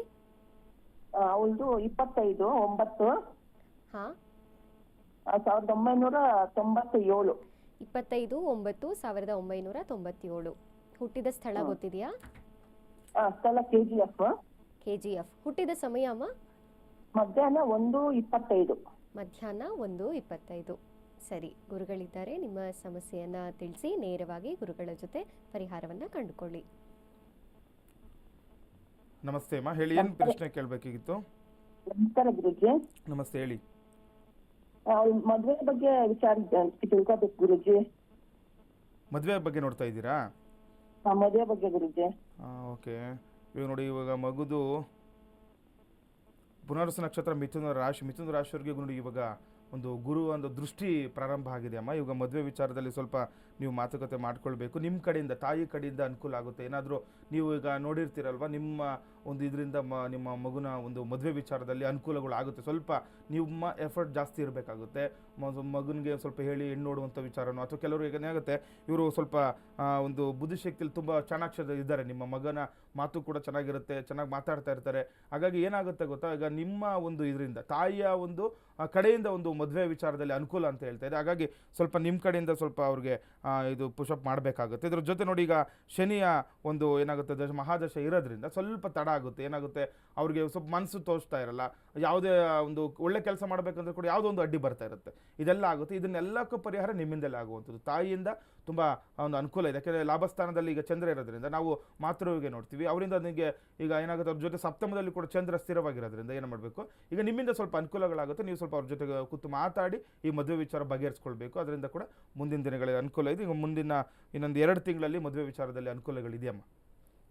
ಅವಳದು 25/9 ಹಾಂ 1997. 25/9/1997. ಹುಟ್ಟಿದ ಸ್ಥಳ ಗೊತ್ತಿದೆಯಾ? ಸ್ಥಳ KGF. KGF. ಹುಟ್ಟಿದ ಸಮಯ ಅಮ್ಮ? ಮಧ್ಯಾಹ್ನ 1:25. ಮಧ್ಯಾಹ್ನ 1:25. ಸರಿ, ಗುರುಗಳಿದ್ದಾರೆ. ನಿಮ್ಮ ಸಮಸ್ಯೆಯನ್ನು ತಿಳಿಸಿ ನೇರವಾಗಿ ಗುರುಗಳ ಜೊತೆ ಪರಿಹಾರವನ್ನು ಕಂಡುಕೊಳ್ಳಿ. ನಮಸ್ತೆ ಅಮ್ಮ, ಹೇಳಿ, ಏನು ಪ್ರಶ್ನೆ ಕೇಳಬೇಕಿತ್ತು? ನಮಸ್ಕಾರ ಗುರುಜಿ. ನಮಸ್ತೆ, ಹೇಳಿ. ಮದ್ವೆ ಬಗ್ಗೆ ವಿಚಾರ ತಿಳ್ಕೊಬೇಕು ಗುರುಜಿ. ಮದುವೆ ಬಗ್ಗೆ ನೋಡ್ತಾ ಇದ್ದೀರಾ? ಮದ್ವೆ ಬಗ್ಗೆ ಗುರುಜಿ. ಓಕೆ. ಇವಾಗ ನೋಡಿ, ಇವಾಗ ಮಗುದು ಪುನರ್ವಸು ನಕ್ಷತ್ರ ಮಿಥುನ ರಾಶಿಯವರಿಗೆ ನೋಡಿ ಇವಾಗ ಒಂದು ಗುರು ಒಂದು ದೃಷ್ಟಿ ಪ್ರಾರಂಭ ಆಗಿದೆ ಅಮ್ಮ. ಇವಾಗ ಮದುವೆ ವಿಚಾರದಲ್ಲಿ ಸ್ವಲ್ಪ ನೀವು ಮಾತುಕತೆ ಮಾಡ್ಕೊಳ್ಬೇಕು. ನಿಮ್ಮ ಕಡೆಯಿಂದ, ತಾಯಿ ಕಡೆಯಿಂದ ಅನುಕೂಲ ಆಗುತ್ತೆ. ಏನಾದರೂ ನೀವು ಈಗ ನೋಡಿರ್ತೀರಲ್ವ, ನಿಮ್ಮ ಒಂದು ಇದರಿಂದ ನಿಮ್ಮ ಮಗುನ ಒಂದು ಮದುವೆ ವಿಚಾರದಲ್ಲಿ ಅನುಕೂಲಗಳು ಆಗುತ್ತೆ. ಸ್ವಲ್ಪ ನಿಮ್ಮ ಎಫರ್ಟ್ ಜಾಸ್ತಿ ಇರಬೇಕಾಗುತ್ತೆ. ಮಗನಿಗೆ ಸ್ವಲ್ಪ ಹೇಳಿ ಹೆಣ್ಣು ನೋಡುವಂಥ ವಿಚಾರನೋ, ಅಥವಾ ಕೆಲವರು ಈಗ ಏನಾಗುತ್ತೆ, ಇವರು ಸ್ವಲ್ಪ ಒಂದು ಬುದ್ಧಿಶಕ್ತಿಯಲ್ಲಿ ತುಂಬ ಚಾಣಾಕ್ಷರ ಇದ್ದಾರೆ. ನಿಮ್ಮ ಮಗನ ಮಾತು ಕೂಡ ಚೆನ್ನಾಗಿರುತ್ತೆ, ಚೆನ್ನಾಗಿ ಮಾತಾಡ್ತಾ ಇರ್ತಾರೆ. ಹಾಗಾಗಿ ಏನಾಗುತ್ತೆ ಗೊತ್ತಾ, ಈಗ ನಿಮ್ಮ ಒಂದು ಇದರಿಂದ ತಾಯಿಯ ಒಂದು ಕಡೆಯಿಂದ ಒಂದು ಮದುವೆ ವಿಚಾರದಲ್ಲಿ ಅನುಕೂಲ ಅಂತ ಹೇಳ್ತಾ ಇದೆ. ಹಾಗಾಗಿ ಸ್ವಲ್ಪ ನಿಮ್ಮ ಕಡೆಯಿಂದ ಸ್ವಲ್ಪ ಅವ್ರಿಗೆ ಇದು ಪುಷಪ್ ಮಾಡಬೇಕಾಗುತ್ತೆ. ಇದ್ರ ಜೊತೆ ನೋಡಿ, ಈಗ ಶನಿಯ ಒಂದು ಏನಾಗುತ್ತೆ ಮಹಾದಶ ಇರೋದ್ರಿಂದ ಸ್ವಲ್ಪ ತಡ ಆಗುತ್ತೆ. ಏನಾಗುತ್ತೆ, ಅವ್ರಿಗೆ ಸ್ವಲ್ಪ ಮನಸ್ಸು ತೋರಿಸ್ತಾ ಇರಲ್ಲ. ಯಾವುದೇ ಒಂದು ಒಳ್ಳೆ ಕೆಲಸ ಮಾಡಬೇಕಂದ್ರೆ ಕೂಡ ಯಾವುದೋ ಒಂದು ಅಡ್ಡಿ ಬರ್ತಾ ಇರುತ್ತೆ. ಇದೆಲ್ಲ ಆಗುತ್ತೆ. ಇದನ್ನೆಲ್ಲಕ್ಕೂ ಪರಿಹಾರ ನಿಮ್ಮಿಂದಲೇ ಆಗುವಂಥದ್ದು. ತಾಯಿಯಿಂದ ತುಂಬ ಒಂದು ಅನುಕೂಲ ಇದೆ. ಯಾಕೆಂದರೆ ಲಾಭಸ್ಥಾನದಲ್ಲಿ ಈಗ ಚಂದ್ರ ಇರೋದ್ರಿಂದ ನಾವು ಮಾತೃವಿಗೆ ನೋಡ್ತೀವಿ. ಅವರಿಂದ ನಿಮಗೆ ಈಗ ಏನಾಗುತ್ತೆ, ಅವ್ರ ಜೊತೆ ಸಪ್ತಮದಲ್ಲಿ ಕೂಡ ಚಂದ್ರ ಸ್ಥಿರವಾಗಿರೋದ್ರಿಂದ ಏನು ಮಾಡಬೇಕು, ಈಗ ನಿಮ್ಮಿಂದ ಸ್ವಲ್ಪ ಅನುಕೂಲಗಳಾಗುತ್ತೆ. ನೀವು ಸ್ವಲ್ಪ ಅವ್ರ ಜೊತೆಗೆ ಕೂತು ಮಾತಾಡಿ ಈ ಮದುವೆ ವಿಚಾರ ಬಗೆಹರಿಸ್ಕೊಳ್ಬೇಕು. ಅದರಿಂದ ಕೂಡ ಮುಂದಿನ ದಿನಗಳಲ್ಲಿ ಅನುಕೂಲ ಇದೆ. ಈಗ ಮುಂದಿನ ಇನ್ನೊಂದು 2 ತಿಂಗಳಲ್ಲಿ ಮದುವೆ ವಿಚಾರದಲ್ಲಿ ಅನುಕೂಲಗಳಿದೆಯಮ್ಮ.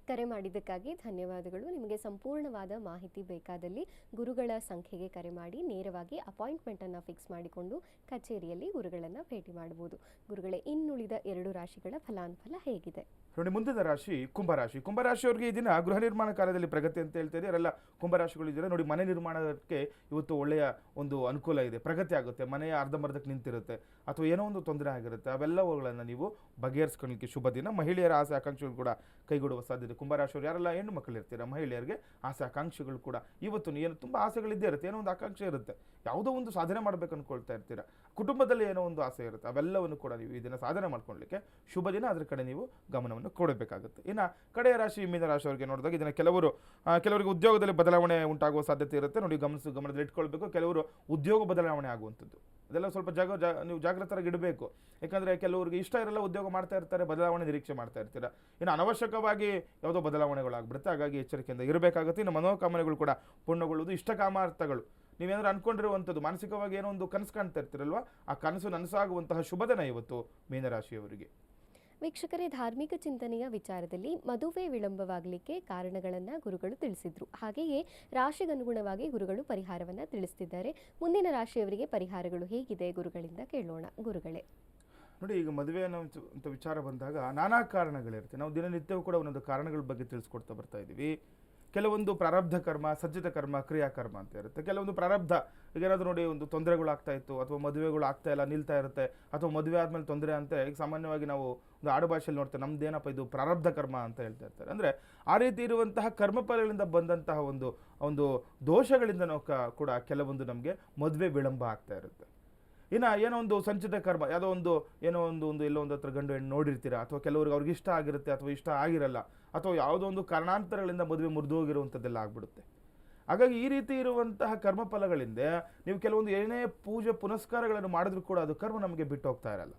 ಕರೆ ಮಾಡಿದ್ದಕ್ಕಾಗಿ ಧನ್ಯವಾದಗಳು. ನಿಮಗೆ ಸಂಪೂರ್ಣವಾದ ಮಾಹಿತಿ ಬೇಕಾದಲ್ಲಿ ಗುರುಗಳ ಸಂಖ್ಯೆಗೆ ಕರೆ ಮಾಡಿ ನೇರವಾಗಿ ಅಪಾಯಿಂಟ್ಮೆಂಟನ್ನು ಫಿಕ್ಸ್ ಮಾಡಿಕೊಂಡು ಕಚೇರಿಯಲ್ಲಿ ಗುರುಗಳನ್ನು ಭೇಟಿ ಮಾಡಬಹುದು. ಗುರುಗಳೇ, ಇನ್ನುಳಿದ 2 ರಾಶಿಗಳ ಫಲಾನುಫಲ ಹೇಗಿದೆ? ನೋಡಿ, ಮುಂದಿನ ರಾಶಿ ಕುಂಭರಾಶಿ. ಕುಂಭರಾಶಿಯವರಿಗೆ ಈ ದಿನ ಗೃಹ ನಿರ್ಮಾಣ ಕಾರ್ಯದಲ್ಲಿ ಪ್ರಗತಿ ಅಂತ ಹೇಳ್ತಾ ಇದೆ. ಅವರೆಲ್ಲ ಕುಂಭರಾಶಿಗಳು ಇದ್ದಾರೆ. ನೋಡಿ, ಮನೆ ನಿರ್ಮಾಣಕ್ಕೆ ಇವತ್ತು ಒಳ್ಳೆಯ ಒಂದು ಅನುಕೂಲ ಇದೆ, ಪ್ರಗತಿ ಆಗುತ್ತೆ. ಮನೆಯ ಅರ್ಧಂಬರ್ಧಕ್ಕೆ ನಿಂತಿರುತ್ತೆ ಅಥವಾ ಏನೋ ಒಂದು ತೊಂದರೆ ಆಗಿರುತ್ತೆ, ಅವೆಲ್ಲವುಗಳನ್ನು ನೀವು ಬಗೆಹರಿಸ್ಕೊಳ್ಳಲಿಕ್ಕೆ ಶುಭ ದಿನ. ಮಹಿಳೆಯರ ಆಸೆ ಆಕಾಂಕ್ಷೆಗಳು ಕೂಡ ಕೈಗೂಡುವ ಸಾಧ್ಯತೆ. ಕುಂಭರಾಶಿಯವರು ಯಾರೆಲ್ಲ ಹೆಣ್ಣು ಮಕ್ಕಳು ಇರ್ತೀರ, ಮಹಿಳೆಯರಿಗೆ ಆಸೆ ಆಕಾಂಕ್ಷೆಗಳು ಕೂಡ ಇವತ್ತು ಏನು ತುಂಬ ಆಸೆಗಳಿದ್ದೇ ಇರುತ್ತೆ. ಏನೋ ಒಂದು ಆಕಾಂಕ್ಷೆ ಇರುತ್ತೆ, ಯಾವುದೋ ಒಂದು ಸಾಧನೆ ಮಾಡಬೇಕು ಅಂದ್ಕೊಳ್ತಾ ಇರ್ತೀರ. ಕುಟುಂಬದಲ್ಲಿ ಏನೋ ಒಂದು ಆಸೆ ಇರುತ್ತೆ, ಅವೆಲ್ಲವನ್ನು ಕೂಡ ನೀವು ಈ ದಿನ ಸಾಧನೆ ಮಾಡ್ಕೊಳ್ಳಲಿಕ್ಕೆ ಶುಭ ದಿನ. ಅದರ ಕಡೆ ನೀವು ಗಮನವನ್ನು ಕೊಡಬೇಕಾಗುತ್ತೆ. ಇನ್ನು ಕಡೆಯ ರಾಶಿ ಮೀನ ರಾಶಿಯವರಿಗೆ ನೋಡಿದಾಗ ಇದನ್ನು ಕೆಲವರಿಗೆ ಉದ್ಯೋಗದಲ್ಲಿ ಬದಲಾವಣೆ ಉಂಟಾಗುವ ಸಾಧ್ಯತೆ ಇರುತ್ತೆ. ನೋಡಿ, ಗಮನದಲ್ಲಿ ಇಟ್ಕೊಳ್ಬೇಕು. ಕೆಲವರು ಉದ್ಯೋಗ ಬದಲಾವಣೆ ಆಗುವಂಥದ್ದು, ಅದೆಲ್ಲ ಸ್ವಲ್ಪ ನೀವು ಜಾಗೃತರಾಗಿ ಇಡಬೇಕು. ಯಾಕಂದರೆ ಕೆಲವರಿಗೆ ಇಷ್ಟ ಇರಲ್ಲ, ಉದ್ಯೋಗ ಮಾಡ್ತಾ ಇರ್ತಾರೆ, ಬದಲಾವಣೆ ನಿರೀಕ್ಷೆ ಮಾಡ್ತಾ ಇರ್ತೀರ. ಇನ್ನು ಅನವಶ್ಯಕವಾಗಿ ಯಾವುದೋ ಬದಲಾವಣೆಗಳಾಗ್ಬಿಡುತ್ತೆ. ಹಾಗಾಗಿ ಎಚ್ಚರಿಕೆಯಿಂದ ಇರಬೇಕಾಗುತ್ತೆ. ಇನ್ನು ಮನೋಕಾಮನೆಗಳು ಕೂಡ ಪೂರ್ಣಗೊಳ್ಳುವುದು. ಇಷ್ಟ ಕಾಮಾರ್ಥಗಳು ನೀವೇನಾದ್ರೂ ಅನ್ಕೊಂಡಿರುವಂಥದ್ದು, ಮಾನಸಿಕವಾಗಿ ಏನೋ ಒಂದು ಕನಸು ಕಾಣ್ತಾ ಇರ್ತೀರಲ್ವ, ಆ ಕನಸು ನನಸಾಗುವಂತಹ ಶುಭದಿನ ಇವತ್ತು ಮೀನರಾಶಿಯವರಿಗೆ. ವೀಕ್ಷಕರೇ, ಧಾರ್ಮಿಕ ಚಿಂತನೆಯ ವಿಚಾರದಲ್ಲಿ ಮದುವೆ ವಿಳಂಬವಾಗಲಿಕ್ಕೆ ಕಾರಣಗಳನ್ನು ಗುರುಗಳು ತಿಳಿಸಿದ್ರು. ಹಾಗೆಯೇ ರಾಶಿಗನುಗುಣವಾಗಿ ಗುರುಗಳು ಪರಿಹಾರವನ್ನು ತಿಳಿಸ್ತಿದ್ದಾರೆ. ಮುಂದಿನ ರಾಶಿಯವರಿಗೆ ಪರಿಹಾರಗಳು ಹೇಗಿದೆ ಗುರುಗಳಿಂದ ಕೇಳೋಣ. ಗುರುಗಳೇ, ನೋಡಿ, ಈಗ ಮದುವೆ ಅನ್ನೋ ಅಂತ ವಿಚಾರ ಬಂದಾಗ ನಾನಾ ಕಾರಣಗಳಿರುತ್ತೆ. ನಾವು ದಿನನಿತ್ಯವೂ ಕೂಡ ಒಂದೊಂದು ಕಾರಣಗಳ ಬಗ್ಗೆ ತಿಳಿಸ್ಕೊಡ್ತಾ ಬರ್ತಾ ಇದ್ದೀವಿ. ಕೆಲವೊಂದು ಪ್ರಾರಬ್ಧ ಕರ್ಮ, ಸಜ್ಜಿತ ಕರ್ಮ, ಕ್ರಿಯಾಕರ್ಮ ಅಂತ ಇರುತ್ತೆ. ಕೆಲವೊಂದು ಪ್ರಾರಬ್ಧ, ಈಗ ಏನಾದರೂ ನೋಡಿ ಒಂದು ತೊಂದರೆಗಳು ಆಗ್ತಾ ಇತ್ತು, ಅಥವಾ ಮದುವೆಗಳು ಆಗ್ತಾ ಇಲ್ಲ, ನಿಲ್ತಾ ಇರುತ್ತೆ, ಅಥವಾ ಮದುವೆ ಆದಮೇಲೆ ತೊಂದರೆ ಅಂತ ಈಗ ಸಾಮಾನ್ಯವಾಗಿ ನಾವು ಒಂದು ಆಡು ಭಾಷೆಯಲ್ಲಿ ನೋಡ್ತೇವೆ. ನಮ್ದೇನಪ್ಪ ಇದು ಪ್ರಾರಬ್ಧ ಕರ್ಮ ಅಂತ ಹೇಳ್ತಾ ಇರ್ತಾರೆ. ಅಂದರೆ ಆ ರೀತಿ ಇರುವಂತಹ ಕರ್ಮಫಲಗಳಿಂದ ಬಂದಂತಹ ಒಂದು ದೋಷಗಳಿಂದ ಕೂಡ ಕೆಲವೊಂದು ನಮಗೆ ಮದುವೆ ವಿಳಂಬ ಆಗ್ತಾ ಇರುತ್ತೆ. ಇನ್ನು ಏನೋ ಒಂದು ಸಂಚಿತ ಕರ್ಮ, ಏನೋ ಒಂದು ಎಲ್ಲೋ ಒಂದು ಹತ್ರ ಗಂಡು ಹೆಣ್ಣು ನೋಡಿರ್ತೀರಾ, ಅಥವಾ ಕೆಲವ್ರಿಗೆ ಅವ್ರಿಗೆ ಇಷ್ಟ ಆಗಿರುತ್ತೆ ಅಥವಾ ಇಷ್ಟ ಆಗಿರಲ್ಲ, ಅಥವಾ ಯಾವುದೋ ಒಂದು ಕಾರಣಾಂತರಗಳಿಂದ ಮದುವೆ ಮುರಿದು ಹೋಗಿರುವಂಥದ್ದೆಲ್ಲ ಆಗ್ಬಿಡುತ್ತೆ. ಹಾಗಾಗಿ ಈ ರೀತಿ ಇರುವಂತಹ ಕರ್ಮಫಲಗಳಿಂದ ನೀವು ಕೆಲವೊಂದು ಏನೇ ಪೂಜೆ ಪುನಸ್ಕಾರಗಳನ್ನು ಮಾಡಿದ್ರೂ ಕೂಡ ಅದು ಕರ್ಮ ನಮಗೆ ಬಿಟ್ಟು ಹೋಗ್ತಾ ಇರಲ್ಲ.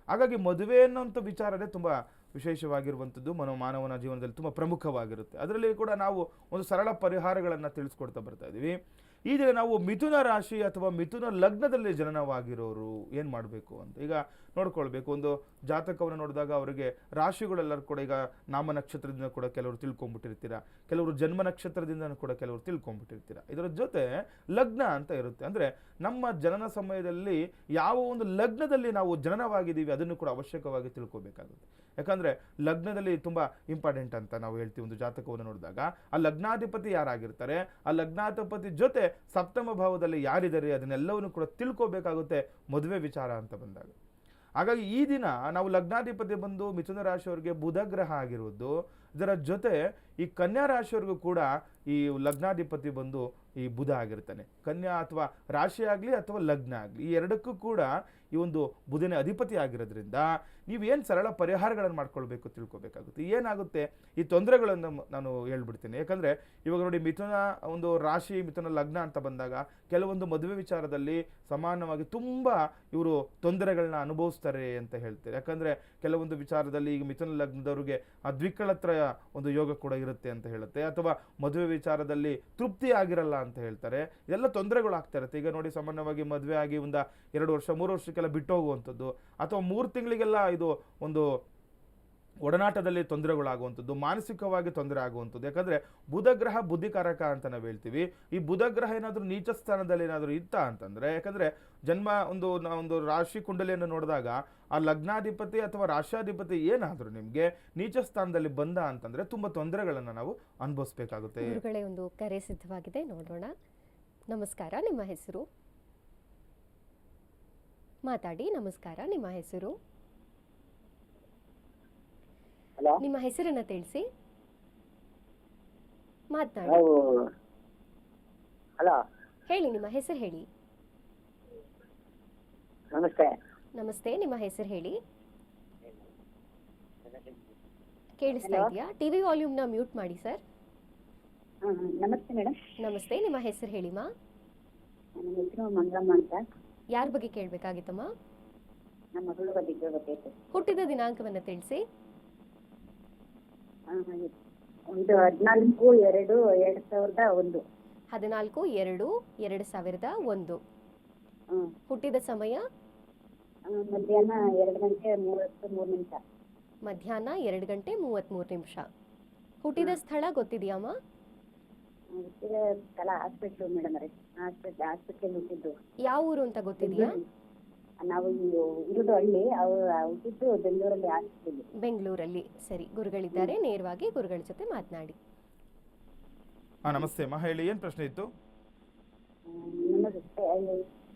ಹಾಗಾಗಿ ಮದುವೆ ಅನ್ನೋಂಥ ವಿಚಾರನೇ ತುಂಬ ವಿಶೇಷವಾಗಿರುವಂಥದ್ದು, ಮಾನವನ ಜೀವನದಲ್ಲಿ ತುಂಬ ಪ್ರಮುಖವಾಗಿರುತ್ತೆ. ಅದರಲ್ಲಿ ಕೂಡ ನಾವು ಒಂದು ಸರಳ ಪರಿಹಾರಗಳನ್ನು ತಿಳಿಸ್ಕೊಡ್ತಾ ಬರ್ತಾ ಇದ್ದೀವಿ. ಈ ದಿನ ನಾವು ಮಿಥುನ ರಾಶಿ ಅಥವಾ ಮಿಥುನ ಲಗ್ನದಲ್ಲಿ ಜನನವಾಗಿರೋರು ಏನು ಮಾಡಬೇಕು ಅಂತ ಈಗ ನೋಡ್ಕೊಳ್ಬೇಕು. ಒಂದು ಜಾತಕವನ್ನು ನೋಡಿದಾಗ ಅವರಿಗೆ ರಾಶಿಗಳೆಲ್ಲರೂ ಕೂಡ ಈಗ ನಾಮ ನಕ್ಷತ್ರದಿಂದ ಕೂಡ ಕೆಲವರು ತಿಳ್ಕೊಂಡ್ಬಿಟ್ಟಿರ್ತೀರ, ಕೆಲವರು ಜನ್ಮ ನಕ್ಷತ್ರದಿಂದ ಕೂಡ ಕೆಲವರು ತಿಳ್ಕೊಂಡ್ಬಿಟ್ಟಿರ್ತೀರ. ಇದರ ಜೊತೆ ಲಗ್ನ ಅಂತ ಇರುತ್ತೆ. ಅಂದರೆ ನಮ್ಮ ಜನನ ಸಮಯದಲ್ಲಿ ಯಾವ ಒಂದು ಲಗ್ನದಲ್ಲಿ ನಾವು ಜನನವಾಗಿದ್ದೀವಿ ಅದನ್ನು ಕೂಡ ಅವಶ್ಯಕವಾಗಿ ತಿಳ್ಕೊಬೇಕಾಗುತ್ತೆ. ಯಾಕಂದರೆ ಲಗ್ನದಲ್ಲಿ ತುಂಬ ಇಂಪಾರ್ಟೆಂಟ್ ಅಂತ ನಾವು ಹೇಳ್ತೀವಿ. ಒಂದು ಜಾತಕವನ್ನು ನೋಡಿದಾಗ ಆ ಲಗ್ನಾಧಿಪತಿ ಯಾರಾಗಿರ್ತಾರೆ, ಆ ಲಗ್ನಾಧಿಪತಿ ಜೊತೆ ಸಪ್ತಮ ಭಾವದಲ್ಲಿ ಯಾರಿದ್ದಾರೆ ಅದನ್ನೆಲ್ಲವನ್ನು ಕೂಡ ತಿಳ್ಕೊಬೇಕಾಗುತ್ತೆ ಮದುವೆ ವಿಚಾರ ಅಂತ ಬಂದಾಗ. ಹಾಗಾಗಿ ಈ ದಿನ ನಾವು ಲಗ್ನಾಧಿಪತಿ ಬಂದು ಮಿಥುನ ರಾಶಿಯವರಿಗೆ ಬುಧ ಗ್ರಹ ಆಗಿರುವುದು, ಇದರ ಜೊತೆ ಈ ಕನ್ಯಾ ರಾಶಿಯವರಿಗೂ ಕೂಡ ಈ ಲಗ್ನಾಧಿಪತಿ ಬಂದು ಈ ಬುಧ ಆಗಿರ್ತಾನೆ. ಕನ್ಯಾ ಅಥವಾ ರಾಶಿ ಆಗಲಿ ಅಥವಾ ಲಗ್ನ ಆಗಲಿ, ಈ ಎರಡಕ್ಕೂ ಕೂಡ ಈ ಒಂದು ಬುಧನೇ ಅಧಿಪತಿ ಆಗಿರೋದ್ರಿಂದ ನೀವೇನು ಸರಳ ಪರಿಹಾರಗಳನ್ನು ಮಾಡ್ಕೊಳ್ಬೇಕು ತಿಳ್ಕೊಬೇಕಾಗುತ್ತೆ. ಏನಾಗುತ್ತೆ ಈ ತೊಂದರೆಗಳನ್ನು ನಾನು ಹೇಳ್ಬಿಡ್ತೀನಿ. ಯಾಕಂದರೆ ಇವಾಗ ನೋಡಿ, ಮಿಥುನ ಒಂದು ರಾಶಿ, ಮಿಥುನ ಲಗ್ನ ಅಂತ ಬಂದಾಗ ಕೆಲವೊಂದು ಮದುವೆ ವಿಚಾರದಲ್ಲಿ ಸಮಾನವಾಗಿ ತುಂಬ ಇವರು ತೊಂದರೆಗಳನ್ನ ಅನುಭವಿಸ್ತಾರೆ ಅಂತ ಹೇಳ್ತಾರೆ. ಯಾಕಂದರೆ ಕೆಲವೊಂದು ವಿಚಾರದಲ್ಲಿ ಈಗ ಮಿಥುನ ಲಗ್ನದವ್ರಿಗೆ ಆ ದ್ವಿಕಳತ್ರಯ ಒಂದು ಯೋಗ ಕೂಡ ಇರುತ್ತೆ ಅಂತ ಹೇಳುತ್ತೆ, ಅಥವಾ ಮದುವೆ ವಿಚಾರದಲ್ಲಿ ತೃಪ್ತಿ ಆಗಿರಲ್ಲ ಅಂತ ಹೇಳ್ತಾರೆ. ಇದೆಲ್ಲ ತೊಂದರೆಗಳು ಆಗ್ತಾ ಇರುತ್ತೆ. ಈಗ ನೋಡಿ, ಸಾಮಾನ್ಯವಾಗಿ ಮದುವೆ ಆಗಿ ಒಂದು 2 ವರ್ಷ 3 ವರ್ಷಕ್ಕೆಲ್ಲ ಬಿಟ್ಟು ಹೋಗುವಂಥದ್ದು, ಅಥವಾ 3 ತಿಂಗಳಿಗೆಲ್ಲ ಇದು ಒಂದು ಒಡನಾಟದಲ್ಲಿ ತೊಂದರೆಗಳಾಗುವಂಥದ್ದು, ಮಾನಸಿಕವಾಗಿ ತೊಂದರೆ ಆಗುವಂಥದ್ದು. ಯಾಕಂದರೆ ಬುಧಗ್ರಹ ಬುದ್ಧಿಕಾರಕ ಅಂತ ನಾವು ಹೇಳ್ತೀವಿ. ಈ ಬುಧಗ್ರಹ ಏನಾದರೂ ನೀಚ ಸ್ಥಾನದಲ್ಲಿ ಏನಾದರೂ ಇತ್ತ ಅಂತಂದರೆ, ಯಾಕಂದರೆ ಜನ್ಮ ಒಂದು ರಾಶಿ ಕುಂಡಲಿಯನ್ನು ನೋಡಿದಾಗ ಆ ಲಗ್ನಾಧಿಪತಿ ಅಥವಾ ರಾಶ್ಯಾಧಿಪತಿ ಏನಾದರೂ ನಿಮಗೆ ನೀಚ ಸ್ಥಾನದಲ್ಲಿ ಬಂದ ಅಂತಂದರೆ ತುಂಬ ತೊಂದರೆಗಳನ್ನು ನಾವು ಅನುಭವಿಸ್ಬೇಕಾಗುತ್ತೆ. ಗುರುಗಳೇ, ಒಂದು ಕರೆ ಸಿದ್ಧವಾಗಿದೆ, ನೋಡೋಣ. ನಮಸ್ಕಾರ, ನಿಮ್ಮ ಹೆಸರು ಮಾತಾಡಿ. ನಮಸ್ಕಾರ, ನಿಮ್ಮ ಹೆಸರು, ನಿಮ್ಮ ಹೆಸರನ್ನ ತಿಳಿಸಿ, ಮಾತನಾಡಿ. ಹಲೋ, ಹೇಳಿ, ನಿಮ್ಮ ಹೆಸರು ಹೇಳಿ. ನಮಸ್ತೆ. ನಮಸ್ತೆ, ನಿಮ್ಮ ಹೆಸರು ಹೇಳಿ. ಕೇಳಿಸ್ತಾ ಇದೆಯಾ? ಟಿವಿ ವಾಲ್ಯೂಮ್ನ ಮ್ಯೂಟ್ ಮಾಡಿ ಸರ್. ನಮಸ್ತೆ ಮೇಡಮ್. ನಮಸ್ತೆ, ನಿಮ್ಮ ಹೆಸರು ಹೇಳಿಮ್ಮ. ನನ್ನ ಹೆಸರು ಮಂಗಮ್ಮ ಅಂತ. ಯಾರ ಬಗ್ಗೆ ಕೇಳಬೇಕಾಗಿತ್ತಮ್ಮ? ನಮ್ಮ ಮಗಳ ಬಗ್ಗೆ ಕೇಳಬೇಕಾಯ್ತು. ಹುಟ್ಟಿದ ದಿನಾಂಕವನ್ನು ತಿಳಿಸಿ. ಇದು 14/2/2001. 14/2/2001. ಹುಟ್ಟಿದ ಸಮಯ ಮಧ್ಯಾಹ್ನ 2:33. ಮಧ್ಯಾಹ್ನ 2:33. ಹುಟ್ಟಿದ ಸ್ಥಳ ಗೊತ್ತಿದೆಯಮ್ಮ? ಹುಟ್ಟಿದ ಸ್ಥಳ ಹಾಸ್ಪಿಟ್ಲು ಮೇಡಮ್ ಅವರೇ. ಹಾಸ್ಪಿಟ್ಲ್ ಹುಟ್ಟಿದ್ದು. ಯಾವ ಊರು ಅಂತ ಗೊತ್ತಿದೆಯಾ? ನಾವು ಇರೋದು ಹಳ್ಳಿ, ಅವ್ರು ಹುಟ್ಟಿದ್ದು ಬೆಂಗಳೂರಲ್ಲಿ ಹಾಸ್ಪಿಟಲ್. ಬೆಂಗಳೂರಲ್ಲಿ. ಸರಿ, ಗುರುಗಳಿದ್ದಾರೆ, ನೇರವಾಗಿ ಗುರುಗಳ ಜೊತೆ ಮಾತನಾಡಿ. ನಮಸ್ತೆ ಅಮ್ಮ, ಹೇಳಿ, ಏನು ಪ್ರಶ್ನೆ ಇತ್ತು? ನಮಗೆ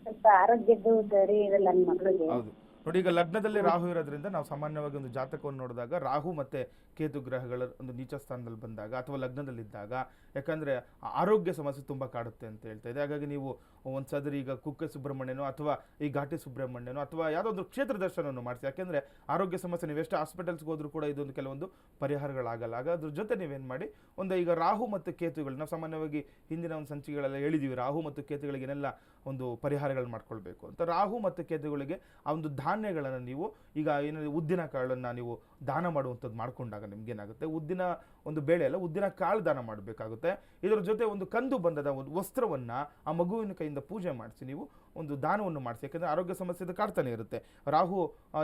ಸ್ವಲ್ಪ ಆರೋಗ್ಯದ್ದು ಸರಿ ಇರಲ್ಲ ನನ್ನ ಮಗಳಿಗೆ. ಹೌದು ನೋಡಿ, ಈಗ ಲಗ್ನದಲ್ಲಿ ರಾಹು ಇರೋದ್ರಿಂದ ನಾವು ಸಾಮಾನ್ಯವಾಗಿ ಒಂದು ಜಾತಕವನ್ನು ನೋಡಿದಾಗ ರಾಹು ಮತ್ತು ಕೇತು ಗ್ರಹಗಳ ಒಂದು ನೀಚ ಸ್ಥಾನದಲ್ಲಿ ಬಂದಾಗ ಅಥವಾ ಲಗ್ನದಲ್ಲಿದ್ದಾಗ, ಯಾಕಂದರೆ ಆರೋಗ್ಯ ಸಮಸ್ಯೆ ತುಂಬ ಕಾಡುತ್ತೆ ಅಂತ ಹೇಳ್ತಾ ಇದೆ. ಹಾಗಾಗಿ ನೀವು ಒಂದು ಸದರಿ ಈಗ ಕುಕ್ಕೆ ಸುಬ್ರಹ್ಮಣ್ಯನೋ ಅಥವಾ ಈ ಘಾಟಿ ಸುಬ್ರಹ್ಮಣ್ಯನೋ ಅಥವಾ ಯಾವುದೋ ಒಂದು ಕ್ಷೇತ್ರ ದರ್ಶನವನ್ನು ಮಾಡಿಸಿ. ಯಾಕೆಂದರೆ ಆರೋಗ್ಯ ಸಮಸ್ಯೆ ನೀವು ಎಷ್ಟು ಹಾಸ್ಪಿಟಲ್ಸ್ಗೆ ಹೋದ್ರೂ ಕೂಡ ಇದೊಂದು ಕೆಲವೊಂದು ಪರಿಹಾರಗಳಾಗಲ್ಲ. ಆಗ ಅದ್ರ ಜೊತೆ ನೀವೇನು ಮಾಡಿ, ಒಂದು ಈಗ ರಾಹು ಮತ್ತು ಕೇತುಗಳು ನಾವು ಸಾಮಾನ್ಯವಾಗಿ ಹಿಂದಿನ ಒಂದು ಸಂಚಿಕೆಗಳೆಲ್ಲ ಹೇಳಿದ್ದೀವಿ, ರಾಹು ಮತ್ತು ಕೇತುಗಳಿಗೆ ಏನೆಲ್ಲ ಒಂದು ಪರಿಹಾರಗಳು ಮಾಡ್ಕೊಳ್ಬೇಕು ಅಂತ. ರಾಹು ಮತ್ತು ಕೇತುಗಳಿಗೆ ಆ ಒಂದು ಧಾನ್ಯಗಳನ್ನು ನೀವು ಈಗ ಏನಾದರೂ ಉದ್ದಿನ ಕಾಳನ್ನು ನೀವು ದಾನ ಮಾಡುವಂಥದ್ದು ಮಾಡ್ಕೊಂಡಾಗ ನಿಮ್ಗೇನಾಗುತ್ತೆ, ಉದ್ದಿನ ಒಂದು ಬೇಳೆ ಅಲ್ಲ, ಉದ್ದಿನ ಕಾಳು ದಾನ ಮಾಡಬೇಕಾಗುತ್ತೆ. ಇದರ ಜೊತೆ ಒಂದು ಕಂದು ಬಂದದ ಒಂದು ವಸ್ತ್ರವನ್ನು ಆ ಮಗುವಿನ ಕೈಯಿಂದ ಪೂಜೆ ಮಾಡಿಸಿ ನೀವು ಒಂದು ದಾನವನ್ನು ಮಾಡಿಸಿ. ಯಾಕಂದರೆ ಆರೋಗ್ಯ ಸಮಸ್ಯೆ ಕಾಡ್ತಾನೆ ಇರುತ್ತೆ ರಾಹು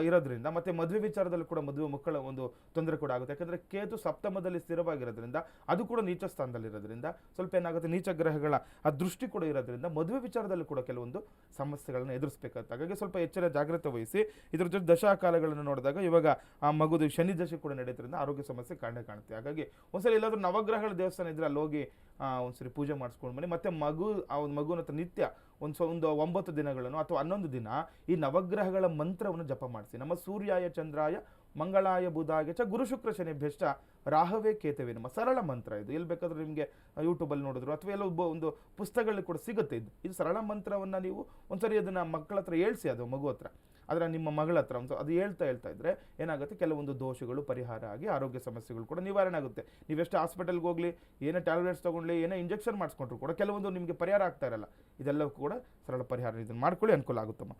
ಇರೋದ್ರಿಂದ. ಮತ್ತು ಮದುವೆ ವಿಚಾರದಲ್ಲಿ ಕೂಡ ಮದುವೆ ಮಕ್ಕಳ ಒಂದು ತೊಂದರೆ ಕೂಡ ಆಗುತ್ತೆ. ಯಾಕಂದರೆ ಕೇತು ಸಪ್ತಮದಲ್ಲಿ ಸ್ಥಿರವಾಗಿರೋದ್ರಿಂದ, ಅದು ಕೂಡ ನೀಚ ಸ್ಥಾನದಲ್ಲಿರೋದ್ರಿಂದ ಸ್ವಲ್ಪ ಏನಾಗುತ್ತೆ, ನೀಚ ಗ್ರಹಗಳ ಆ ದೃಷ್ಟಿ ಕೂಡ ಇರೋದ್ರಿಂದ ಮದುವೆ ವಿಚಾರದಲ್ಲಿ ಕೂಡ ಕೆಲವೊಂದು ಸಮಸ್ಯೆಗಳನ್ನು ಎದುರಿಸಬೇಕಾಗುತ್ತೆ. ಹಾಗಾಗಿ ಸ್ವಲ್ಪ ಎಚ್ಚರ ಜಾಗ್ರತೆ ವಹಿಸಿ. ಇದ್ರ ಜೊತೆ ದಶಾಕಾಲಗಳನ್ನು ನೋಡಿದಾಗ ಇವಾಗ ಆ ಮಗುದು ಶನಿ ದಶೆ ಕೂಡ ನಡೆಯೋದ್ರಿಂದ ಆರೋಗ್ಯ ಸಮಸ್ಯೆ ಕಾಣುತ್ತೆ. ಹಾಗಾಗಿ ಒಂದ್ಸರಿ ಎಲ್ಲಾದರೂ ನವಗ್ರಹಗಳ ದೇವಸ್ಥಾನ ಇದ್ರೆ ಅಲ್ಲಿ ಹೋಗಿ ಒಂದ್ಸರಿ ಪೂಜೆ ಮಾಡಿಸ್ಕೊಂಡು ಬನ್ನಿ. ಮತ್ತು ಆ ಒಂದು ಮಗುವಿನ ಹತ್ರ ನಿತ್ಯ ಒಂದು 9 ದಿನಗಳನ್ನು ಅಥವಾ 11 ದಿನ ಈ ನವಗ್ರಹಗಳ ಮಂತ್ರವನ್ನು ಜಪ ಮಾಡಿಸಿ. ನಮ್ಮ ಸೂರ್ಯಾಯ ಚಂದ್ರಾಯ ಮಂಗಳಾಯ ಬುಧಾಯ ಚ ಗುರು ಶುಕ್ರ ಶನಿಭ್ಯಶ್ಚ ರಾಹವೇ ಕೇತವೇ ನಮ್ಮ ಸರಳ ಮಂತ್ರ. ಇದು ಎಲ್ಲಿ ಬೇಕಾದರೂ ನಿಮಗೆ ಯೂಟ್ಯೂಬಲ್ಲಿ ನೋಡಿದ್ರು ಅಥವಾ ಎಲ್ಲ ಒಂದು ಪುಸ್ತಕಗಳಲ್ಲಿ ಕೂಡ ಸಿಗುತ್ತೆ. ಇದು ಸರಳ ಮಂತ್ರವನ್ನು ನೀವು ಒಂದ್ಸರಿ ಅದನ್ನು ಮಕ್ಕಳ ಹತ್ರ ಹೇಳ್ಸಿ, ಅದು ಮಗು ಹತ್ರ, ಆದರೆ ನಿಮ್ಮ ಮಗಳ ಹತ್ರ ಅದು ಹೇಳ್ತಾ ಇದ್ದರೆ ಏನಾಗುತ್ತೆ, ಕೆಲವೊಂದು ದೋಷಗಳು ಪರಿಹಾರ ಆಗಿ ಆರೋಗ್ಯ ಸಮಸ್ಯೆಗಳು ಕೂಡ ನಿವಾರಣೆ ಆಗುತ್ತೆ. ನೀವೆಷ್ಟು ಹಾಸ್ಪಿಟಲ್ಗೆ ಹೋಗಲಿ, ಏನೇ ಟ್ಯಾಬ್ಲೆಟ್ಸ್ ತೊಗೊಂಡ್ಲಿ, ಏನೇ ಇಂಜೆಕ್ಷನ್ ಮಾಡಿಸ್ಕೊಂಡ್ರು ಕೂಡ ಕೆಲವೊಂದು ನಿಮಗೆ ಪರಿಹಾರ ಆಗ್ತಾ ಇರಲ್ಲ. ಇದೆಲ್ಲವೂ ಕೂಡ ಸರಳ ಪರಿಹಾರ, ಇದನ್ನು ಮಾಡ್ಕೊಳ್ಳಿ, ಅನುಕೂಲ ಆಗುತ್ತಮ್ಮ.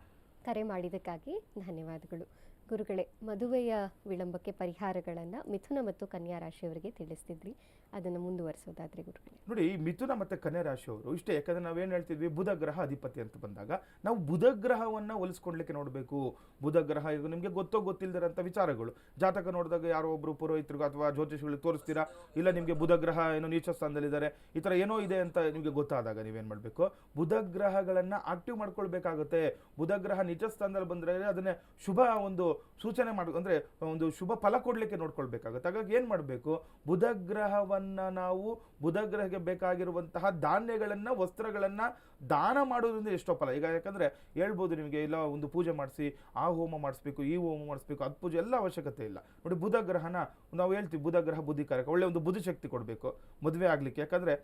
ಕರೆ ಮಾಡಿದ್ದಕ್ಕಾಗಿ ಧನ್ಯವಾದಗಳು. ಗುರುಗಳೇ, ಮದುವೆಯ ವಿಳಂಬಕ್ಕೆ ಪರಿಹಾರಗಳನ್ನು ಮಿಥುನ ಮತ್ತು ಕನ್ಯಾ ರಾಶಿಯವರಿಗೆ ತಿಳಿಸ್ತಿದ್ರಿ, ಅದನ್ನು ಮುಂದುವರಿಸೋದಾದ್ರೆ ಗುರುಗಳೇ. ನೋಡಿ, ಈ ಮಿಥುನ ಮತ್ತು ಕನ್ಯಾ ರಾಶಿಯವರು ಇಷ್ಟೇ. ಯಾಕಂದರೆ ನಾವೇನು ಹೇಳ್ತಿದ್ವಿ, ಬುಧ ಗ್ರಹ ಅಧಿಪತಿ ಅಂತ ಬಂದಾಗ ನಾವು ಬುಧ ಗ್ರಹವನ್ನು ಹೋಲಿಸ್ಕೊಳ್ಲಿಕ್ಕೆ ನೋಡಬೇಕು. ಬುಧ ಗ್ರಹ ಈಗ ನಿಮಗೆ ಗೊತ್ತಿಲ್ಲದಿರೋಂಥ ವಿಚಾರಗಳು ಜಾತಕ ನೋಡಿದಾಗ ಯಾರೋ ಒಬ್ಬರು ಪುರೋಹಿತರಿಗೂ ಅಥವಾ ಜ್ಯೋತಿಷಿಗಳಿಗೆ ತೋರಿಸ್ತೀರಾ, ಇಲ್ಲ ನಿಮಗೆ ಬುಧ ಗ್ರಹ ಏನೋ ನೀಚ ಸ್ಥಾನದಲ್ಲಿದ್ದಾರೆ, ಈ ಥರ ಏನೋ ಇದೆ ಅಂತ ನಿಮಗೆ ಗೊತ್ತಾದಾಗ ನೀವೇನು ಮಾಡಬೇಕು, ಬುಧ ಗ್ರಹಗಳನ್ನು ಆಕ್ಟಿವ್ ಮಾಡ್ಕೊಳ್ಬೇಕಾಗುತ್ತೆ. ಬುಧ ಗ್ರಹ ನೀಚ ಸ್ಥಾನದಲ್ಲಿ ಬಂದರೆ ಅದನ್ನೇ ಶುಭ ಒಂದು ಸೂಚನೆ ಅಂದರೆ ಒಂದು ಶುಭ ಫಲ ಕೊಡಲಿಕ್ಕೆ ನೋಡ್ಕೊಳ್ಬೇಕಾಗುತ್ತೆ. ಹಾಗಾಗಿ ಏನು ಮಾಡಬೇಕು, ಬುಧ ಗ್ರಹವನ್ನು ನಾವು ಬುಧ ಗ್ರಹಕ್ಕೆ ಬೇಕಾಗಿರುವಂತಹ ಧಾನ್ಯಗಳನ್ನು, ವಸ್ತ್ರಗಳನ್ನು ದಾನ ಮಾಡೋದ್ರಿಂದ ಎಷ್ಟೋ ಫಲ. ಈಗ ಯಾಕಂದರೆ ಹೇಳ್ಬೋದು ನಿಮಗೆ, ಇಲ್ಲ ಒಂದು ಪೂಜೆ ಮಾಡಿಸಿ, ಆ ಹೋಮ ಮಾಡಿಸ್ಬೇಕು, ಈ ಹೋಮ ಮಾಡಿಸ್ಬೇಕು, ಅದು ಪೂಜೆ ಎಲ್ಲ ಅವಶ್ಯಕತೆ ಇಲ್ಲ. ನೋಡಿ, ಬುಧ ಗ್ರಹನ ನಾವು ಹೇಳ್ತೀವಿ, ಬುಧ ಗ್ರಹ ಬುದ್ಧಿಕಾರಕ, ಒಳ್ಳೆ ಒಂದು ಬುದ್ಧಿಶಕ್ತಿ ಕೊಡಬೇಕು ಮದುವೆ ಆಗಲಿಕ್ಕೆ. ಯಾಕಂದರೆ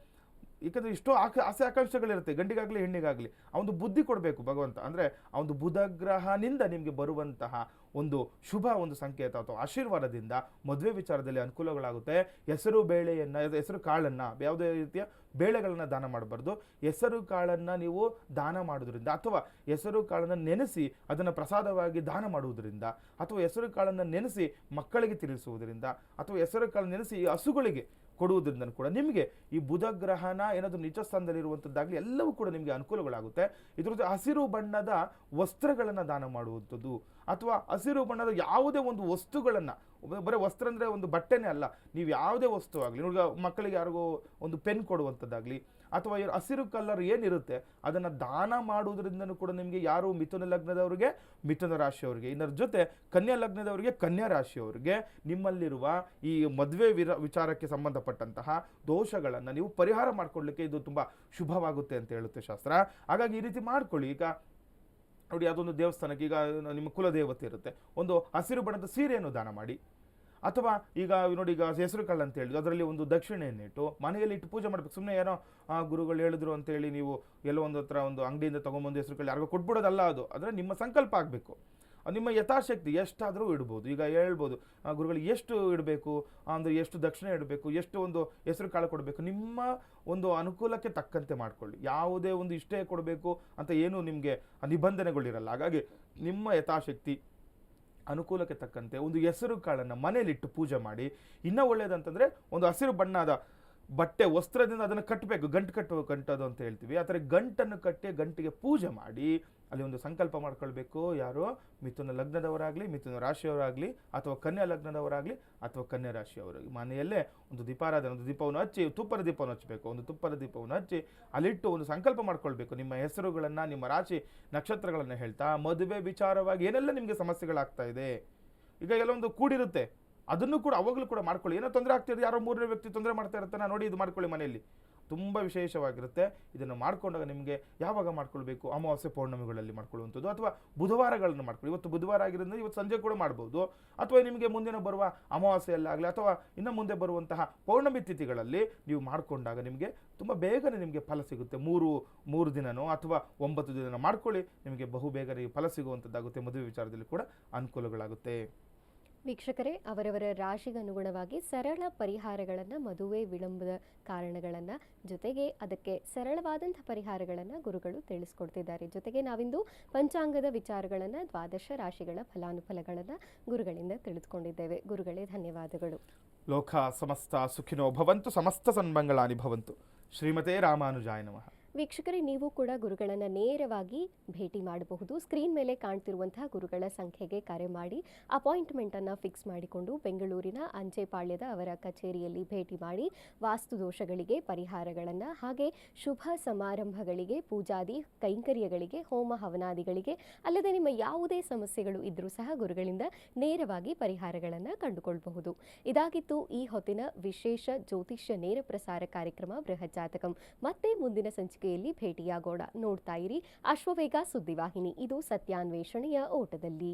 ಏಕೆಂದರೆ ಎಷ್ಟೋ ಆಸೆ ಆಕಾಂಕ್ಷೆಗಳಿರುತ್ತೆ ಗಂಡಿಗಾಗಲಿ ಹೆಣ್ಣಿಗಾಗಲಿ. ಆ ಒಂದು ಬುದ್ಧಿ ಕೊಡಬೇಕು ಭಗವಂತ. ಅಂದರೆ ಆ ಒಂದು ಬುಧಗ್ರಹನಿಂದ ನಿಮಗೆ ಬರುವಂತಹ ಒಂದು ಶುಭ ಒಂದು ಸಂಕೇತ ಅಥವಾ ಆಶೀರ್ವಾದದಿಂದ ಮದುವೆ ವಿಚಾರದಲ್ಲಿ ಅನುಕೂಲಗಳಾಗುತ್ತೆ. ಹೆಸರು ಬೇಳೆಯನ್ನು, ಹೆಸರು ಕಾಳನ್ನು, ಯಾವುದೇ ರೀತಿಯ ಬೇಳೆಗಳನ್ನು ದಾನ ಮಾಡಬಾರ್ದು. ಹೆಸರು ಕಾಳನ್ನು ನೀವು ದಾನ ಮಾಡೋದ್ರಿಂದ ಅಥವಾ ಹೆಸರು ಕಾಳನ್ನು ನೆನೆಸಿ ಅದನ್ನು ಪ್ರಸಾದವಾಗಿ ದಾನ ಮಾಡುವುದರಿಂದ ಅಥವಾ ಹೆಸರು ಕಾಳನ್ನು ನೆನೆಸಿ ಮಕ್ಕಳಿಗೆ ತಿನ್ನಿಸುವುದರಿಂದ ಅಥವಾ ಹೆಸರು ಕಾಳನ್ನು ನೆನೆಸಿ ಹಸುಗಳಿಗೆ ಕೊಡುವುದರಿಂದ ಕೂಡ ನಿಮಗೆ ಈ ಬುಧ ಗ್ರಹನ ಏನಾದರೂ ನಿಜ ಸ್ಥಾನದಲ್ಲಿರುವಂಥದ್ದಾಗಲಿ ಎಲ್ಲವೂ ಕೂಡ ನಿಮಗೆ ಅನುಕೂಲಗಳಾಗುತ್ತೆ. ಇದ್ರ ಜೊತೆ ಹಸಿರು ಬಣ್ಣದ ವಸ್ತ್ರಗಳನ್ನು ದಾನ ಮಾಡುವಂಥದ್ದು ಅಥವಾ ಹಸಿರು ಬಣ್ಣದ ಯಾವುದೇ ಒಂದು ವಸ್ತುಗಳನ್ನು, ಬರೀ ವಸ್ತ್ರ ಅಂದರೆ ಒಂದು ಬಟ್ಟೆನೇ ಅಲ್ಲ, ನೀವು ಯಾವುದೇ ವಸ್ತು ಆಗಲಿ, ಹುಡುಗ ಮಕ್ಕಳಿಗೆ ಯಾರಿಗೂ ಒಂದು ಪೆನ್ ಕೊಡುವಂಥದ್ದಾಗಲಿ ಅಥವಾ ಹಸಿರು ಕಲರ್ ಏನಿರುತ್ತೆ ಅದನ್ನು ದಾನ ಮಾಡುವುದರಿಂದನೂ ಕೂಡ ನಿಮಗೆ ಯಾರು ಮಿಥುನ ಲಗ್ನದವರಿಗೆ ಮಿಥುನ ರಾಶಿಯವರಿಗೆ, ಇದರ ಜೊತೆ ಕನ್ಯಾ ಲಗ್ನದವರಿಗೆ ಕನ್ಯಾ ರಾಶಿಯವರಿಗೆ ನಿಮ್ಮಲ್ಲಿರುವ ಈ ಮದುವೆ ವಿಚಾರಕ್ಕೆ ಸಂಬಂಧಪಟ್ಟಂತಹ ದೋಷಗಳನ್ನು ನೀವು ಪರಿಹಾರ ಮಾಡಿಕೊಳ್ಳಲಿಕ್ಕೆ ಇದು ತುಂಬ ಶುಭವಾಗುತ್ತೆ ಅಂತ ಹೇಳುತ್ತೆ ಶಾಸ್ತ್ರ. ಹಾಗಾಗಿ ಈ ರೀತಿ ಮಾಡ್ಕೊಳ್ಳಿ. ಈಗ ನೋಡಿ, ಅದೊಂದು ದೇವಸ್ಥಾನಕ್ಕೆ ಈಗ ನಿಮ್ಮ ಕುಲದೇವತೆ ಇರುತ್ತೆ, ಒಂದು ಹಸಿರು ಬಣ್ಣದ ಸೀರೆಯನ್ನು ದಾನ ಮಾಡಿ. ಅಥವಾ ಈಗ ನೋಡಿ, ಈಗ ಹೆಸರು ಕಾಳು ಅಂತ ಹೇಳಿದ್ರು, ಅದರಲ್ಲಿ ಒಂದು ದಕ್ಷಿಣೆಯನ್ನಿಟ್ಟು ಮನೆಯಲ್ಲಿ ಇಟ್ಟು ಪೂಜೆ ಮಾಡಬೇಕು. ಸುಮ್ಮನೆ ಏನೋ ಗುರುಗಳು ಹೇಳಿದ್ರು ಅಂತೇಳಿ ನೀವು ಎಲ್ಲೋ ಒಂದು ಹತ್ರ ಒಂದು ಅಂಗಡಿಯಿಂದ ತೊಗೊಂಬಂದು ಹೆಸರು ಕಾಳು ಯಾರಿಗೂ ಕೊಟ್ಬಿಡೋದಲ್ಲ. ಅದು ಅಂದರೆ ನಿಮ್ಮ ಸಂಕಲ್ಪ ಆಗಬೇಕು. ನಿಮ್ಮ ಯಥಾಶಕ್ತಿ ಎಷ್ಟಾದರೂ ಇಡ್ಬೋದು. ಈಗ ಹೇಳ್ಬೋದು ಗುರುಗಳಿಗೆ ಎಷ್ಟು ಇಡಬೇಕು ಅಂದರೆ ಎಷ್ಟು ದಕ್ಷಿಣೆ ಇಡಬೇಕು, ಎಷ್ಟು ಒಂದು ಹೆಸರು ಕಾಳು ಕೊಡಬೇಕು, ನಿಮ್ಮ ಒಂದು ಅನುಕೂಲಕ್ಕೆ ತಕ್ಕಂತೆ ಮಾಡ್ಕೊಳ್ಳಿ. ಯಾವುದೇ ಒಂದು ಇಷ್ಟೇ ಕೊಡಬೇಕು ಅಂತ ಏನು ನಿಮಗೆ ನಿಬಂಧನೆಗಳಿರಲ್ಲ. ಹಾಗಾಗಿ ನಿಮ್ಮ ಯಥಾಶಕ್ತಿ ಅನುಕೂಲಕ್ಕೆ ತಕ್ಕಂತೆ ಒಂದು ಹೆಸರು ಕಾಳನ್ನು ಮನೆಯಲ್ಲಿಟ್ಟು ಪೂಜೆ ಮಾಡಿ. ಇನ್ನೂ ಒಳ್ಳೆಯದಂತಂದರೆ ಒಂದು ಹಸಿರು ಬಣ್ಣದ ಬಟ್ಟೆ ವಸ್ತ್ರದಿಂದ ಅದನ್ನು ಕಟ್ಟಬೇಕು, ಗಂಟೋದು ಅಂತ ಹೇಳ್ತೀವಿ. ಆ ಥರ ಗಂಟನ್ನು ಕಟ್ಟಿ ಗಂಟಿಗೆ ಪೂಜೆ ಮಾಡಿ ಅಲ್ಲಿ ಒಂದು ಸಂಕಲ್ಪ ಮಾಡ್ಕೊಳ್ಬೇಕು. ಯಾರೋ ಮಿಥುನ ಲಗ್ನದವರಾಗಲಿ, ಮಿಥುನ ರಾಶಿಯವರಾಗಲಿ, ಅಥವಾ ಕನ್ಯಾ ಲಗ್ನದವರಾಗಲಿ ಅಥವಾ ಕನ್ಯಾ ರಾಶಿಯವರಾಗಲಿ ಮನೆಯಲ್ಲೇ ಒಂದು ದೀಪಾರಾಧನೆ, ಒಂದು ದೀಪವನ್ನು ಹಚ್ಚಿ, ತುಪ್ಪದ ದೀಪವನ್ನು ಹಚ್ಚಬೇಕು. ಒಂದು ತುಪ್ಪದ ದೀಪವನ್ನು ಹಚ್ಚಿ ಅಲ್ಲಿಟ್ಟು ಒಂದು ಸಂಕಲ್ಪ ಮಾಡ್ಕೊಳ್ಬೇಕು. ನಿಮ್ಮ ಹೆಸರುಗಳನ್ನು, ನಿಮ್ಮ ರಾಶಿ ನಕ್ಷತ್ರಗಳನ್ನು ಹೇಳ್ತಾ ಮದುವೆ ವಿಚಾರವಾಗಿ ಏನೆಲ್ಲ ನಿಮಗೆ ಸಮಸ್ಯೆಗಳಾಗ್ತಾ ಇದೆ, ಈಗ ಎಲ್ಲೊಂದು ಕೂಡಿರುತ್ತೆ, ಅದನ್ನು ಕೂಡ ಅವಾಗಲೂ ಕೂಡ ಮಾಡ್ಕೊಳ್ಳಿ. ಏನೋ ತೊಂದರೆ ಆಗ್ತಿದೆ, ಯಾರೋ ಮೂರನೇ ವ್ಯಕ್ತಿ ತೊಂದರೆ ಮಾಡ್ತಾ ಇರ್ತಾನೆ, ನೋಡಿ ಇದು ಮಾಡ್ಕೊಳ್ಳಿ. ಮನೆಯಲ್ಲಿ ತುಂಬ ವಿಶೇಷವಾಗಿರುತ್ತೆ. ಇದನ್ನು ಮಾಡ್ಕೊಂಡಾಗ ನಿಮಗೆ ಯಾವಾಗ ಮಾಡ್ಕೊಳ್ಬೇಕು, ಅಮಾವಾಸ್ಯೆ ಪೌರ್ಣಮಿಗಳಲ್ಲಿ ಮಾಡ್ಕೊಳ್ಳುವಂಥದ್ದು ಅಥವಾ ಬುಧವಾರಗಳನ್ನು ಮಾಡ್ಕೊಳ್ಳಿ. ಇವತ್ತು ಬುಧವಾರ ಆಗಿರೋದ್ರಿಂದ ಇವತ್ತು ಸಂಜೆ ಕೂಡ ಮಾಡ್ಬೋದು. ಅಥವಾ ನಿಮಗೆ ಮುಂದಿನ ಬರುವ ಅಮಾವಾಸ್ಯೆಯಲ್ಲಾಗಲಿ ಅಥವಾ ಇನ್ನು ಮುಂದೆ ಬರುವಂತಹ ಪೌರ್ಣಮಿ ತಿಥಿಗಳಲ್ಲಿ ನೀವು ಮಾಡಿಕೊಂಡಾಗ ನಿಮಗೆ ತುಂಬ ಬೇಗನೆ ನಿಮಗೆ ಫಲ ಸಿಗುತ್ತೆ. ಮೂರು ದಿನನೋ ಅಥವಾ 9 ದಿನ ಮಾಡ್ಕೊಳ್ಳಿ, ನಿಮಗೆ ಬಹು ಬೇಗನೆ ಫಲ ಸಿಗುವಂಥದ್ದಾಗುತ್ತೆ. ಮದುವೆ ವಿಚಾರದಲ್ಲಿ ಕೂಡ ಅನುಕೂಲಗಳಾಗುತ್ತೆ. ವೀಕ್ಷಕರೇ, ಅವರವರ ರಾಶಿಗೆ ಅನುಗುಣವಾಗಿ ಸರಳ ಪರಿಹಾರಗಳನ್ನು, ಮದುವೆ ವಿಳಂಬದ ಕಾರಣಗಳನ್ನು, ಜೊತೆಗೆ ಅದಕ್ಕೆ ಸರಳವಾದಂಥ ಪರಿಹಾರಗಳನ್ನು ಗುರುಗಳು ತಿಳಿಸ್ಕೊಡ್ತಿದ್ದಾರೆ. ಜೊತೆಗೆ ನಾವಿಂದು ಪಂಚಾಂಗದ ವಿಚಾರಗಳನ್ನು, ದ್ವಾದಶ ರಾಶಿಗಳ ಫಲಾನುಫಲಗಳನ್ನು ಗುರುಗಳಿಂದ ತಿಳಿದುಕೊಂಡಿದ್ದೇವೆ. ಗುರುಗಳೇ, ಧನ್ಯವಾದಗಳು. ಲೋಕ ಸಮಸ್ತ ಸುಖಿನೋ ಭವಂತು, ಸಮಸ್ತ ಸನ್ಮಂಗಳಾನಿ ಭವಂತು. ಶ್ರೀಮತೆ ರಾಮಾನುಜಾಯ ನಮಃ. ವೀಕ್ಷಕರೇ, ನೀವು ಕೂಡ ಗುರುಗಳನ್ನು ನೇರವಾಗಿ ಭೇಟಿ ಮಾಡಬಹುದು. ಸ್ಕ್ರೀನ್ ಮೇಲೆ ಕಾಣ್ತಿರುವಂತಹ ಗುರುಗಳ ಸಂಖ್ಯೆಗೆ ಕರೆ ಮಾಡಿ ಅಪಾಯಿಂಟ್ಮೆಂಟನ್ನು ಫಿಕ್ಸ್ ಮಾಡಿಕೊಂಡು ಬೆಂಗಳೂರಿನ ಅಂಚೆಪಾಳ್ಯದ ಅವರ ಕಚೇರಿಯಲ್ಲಿ ಭೇಟಿ ಮಾಡಿ ವಾಸ್ತು ದೋಷಗಳಿಗೆ ಪರಿಹಾರಗಳನ್ನು, ಹಾಗೆ ಶುಭ ಸಮಾರಂಭಗಳಿಗೆ, ಪೂಜಾದಿ ಕೈಂಕರ್ಯಗಳಿಗೆ, ಹೋಮ ಹವನಾದಿಗಳಿಗೆ, ಅಲ್ಲದೆ ನಿಮ್ಮ ಯಾವುದೇ ಸಮಸ್ಯೆಗಳು ಇದ್ದರೂ ಸಹ ಗುರುಗಳಿಂದ ನೇರವಾಗಿ ಪರಿಹಾರಗಳನ್ನು ಕಂಡುಕೊಳ್ಳಬಹುದು. ಇದಾಗಿತ್ತು ಈ ಹೊತ್ತಿನ ವಿಶೇಷ ಜ್ಯೋತಿಷ್ಯ ನೇರ ಪ್ರಸಾರ ಕಾರ್ಯಕ್ರಮ ಬೃಹತ್ ಜಾತಕಂ. ಮತ್ತೆ ಮುಂದಿನ ಸಂಚಿಕೆಯಲ್ಲಿ ಭೇಟಿಯಾಗೋಣ. ನೋಡ್ತಾ ಇರಿ ಅಶ್ವವೇಗ ಸುದ್ದಿವಾಹಿನಿ. ಇದು ಸತ್ಯಾನ್ವೇಷಣೆಯ ಓಟದಲ್ಲಿ.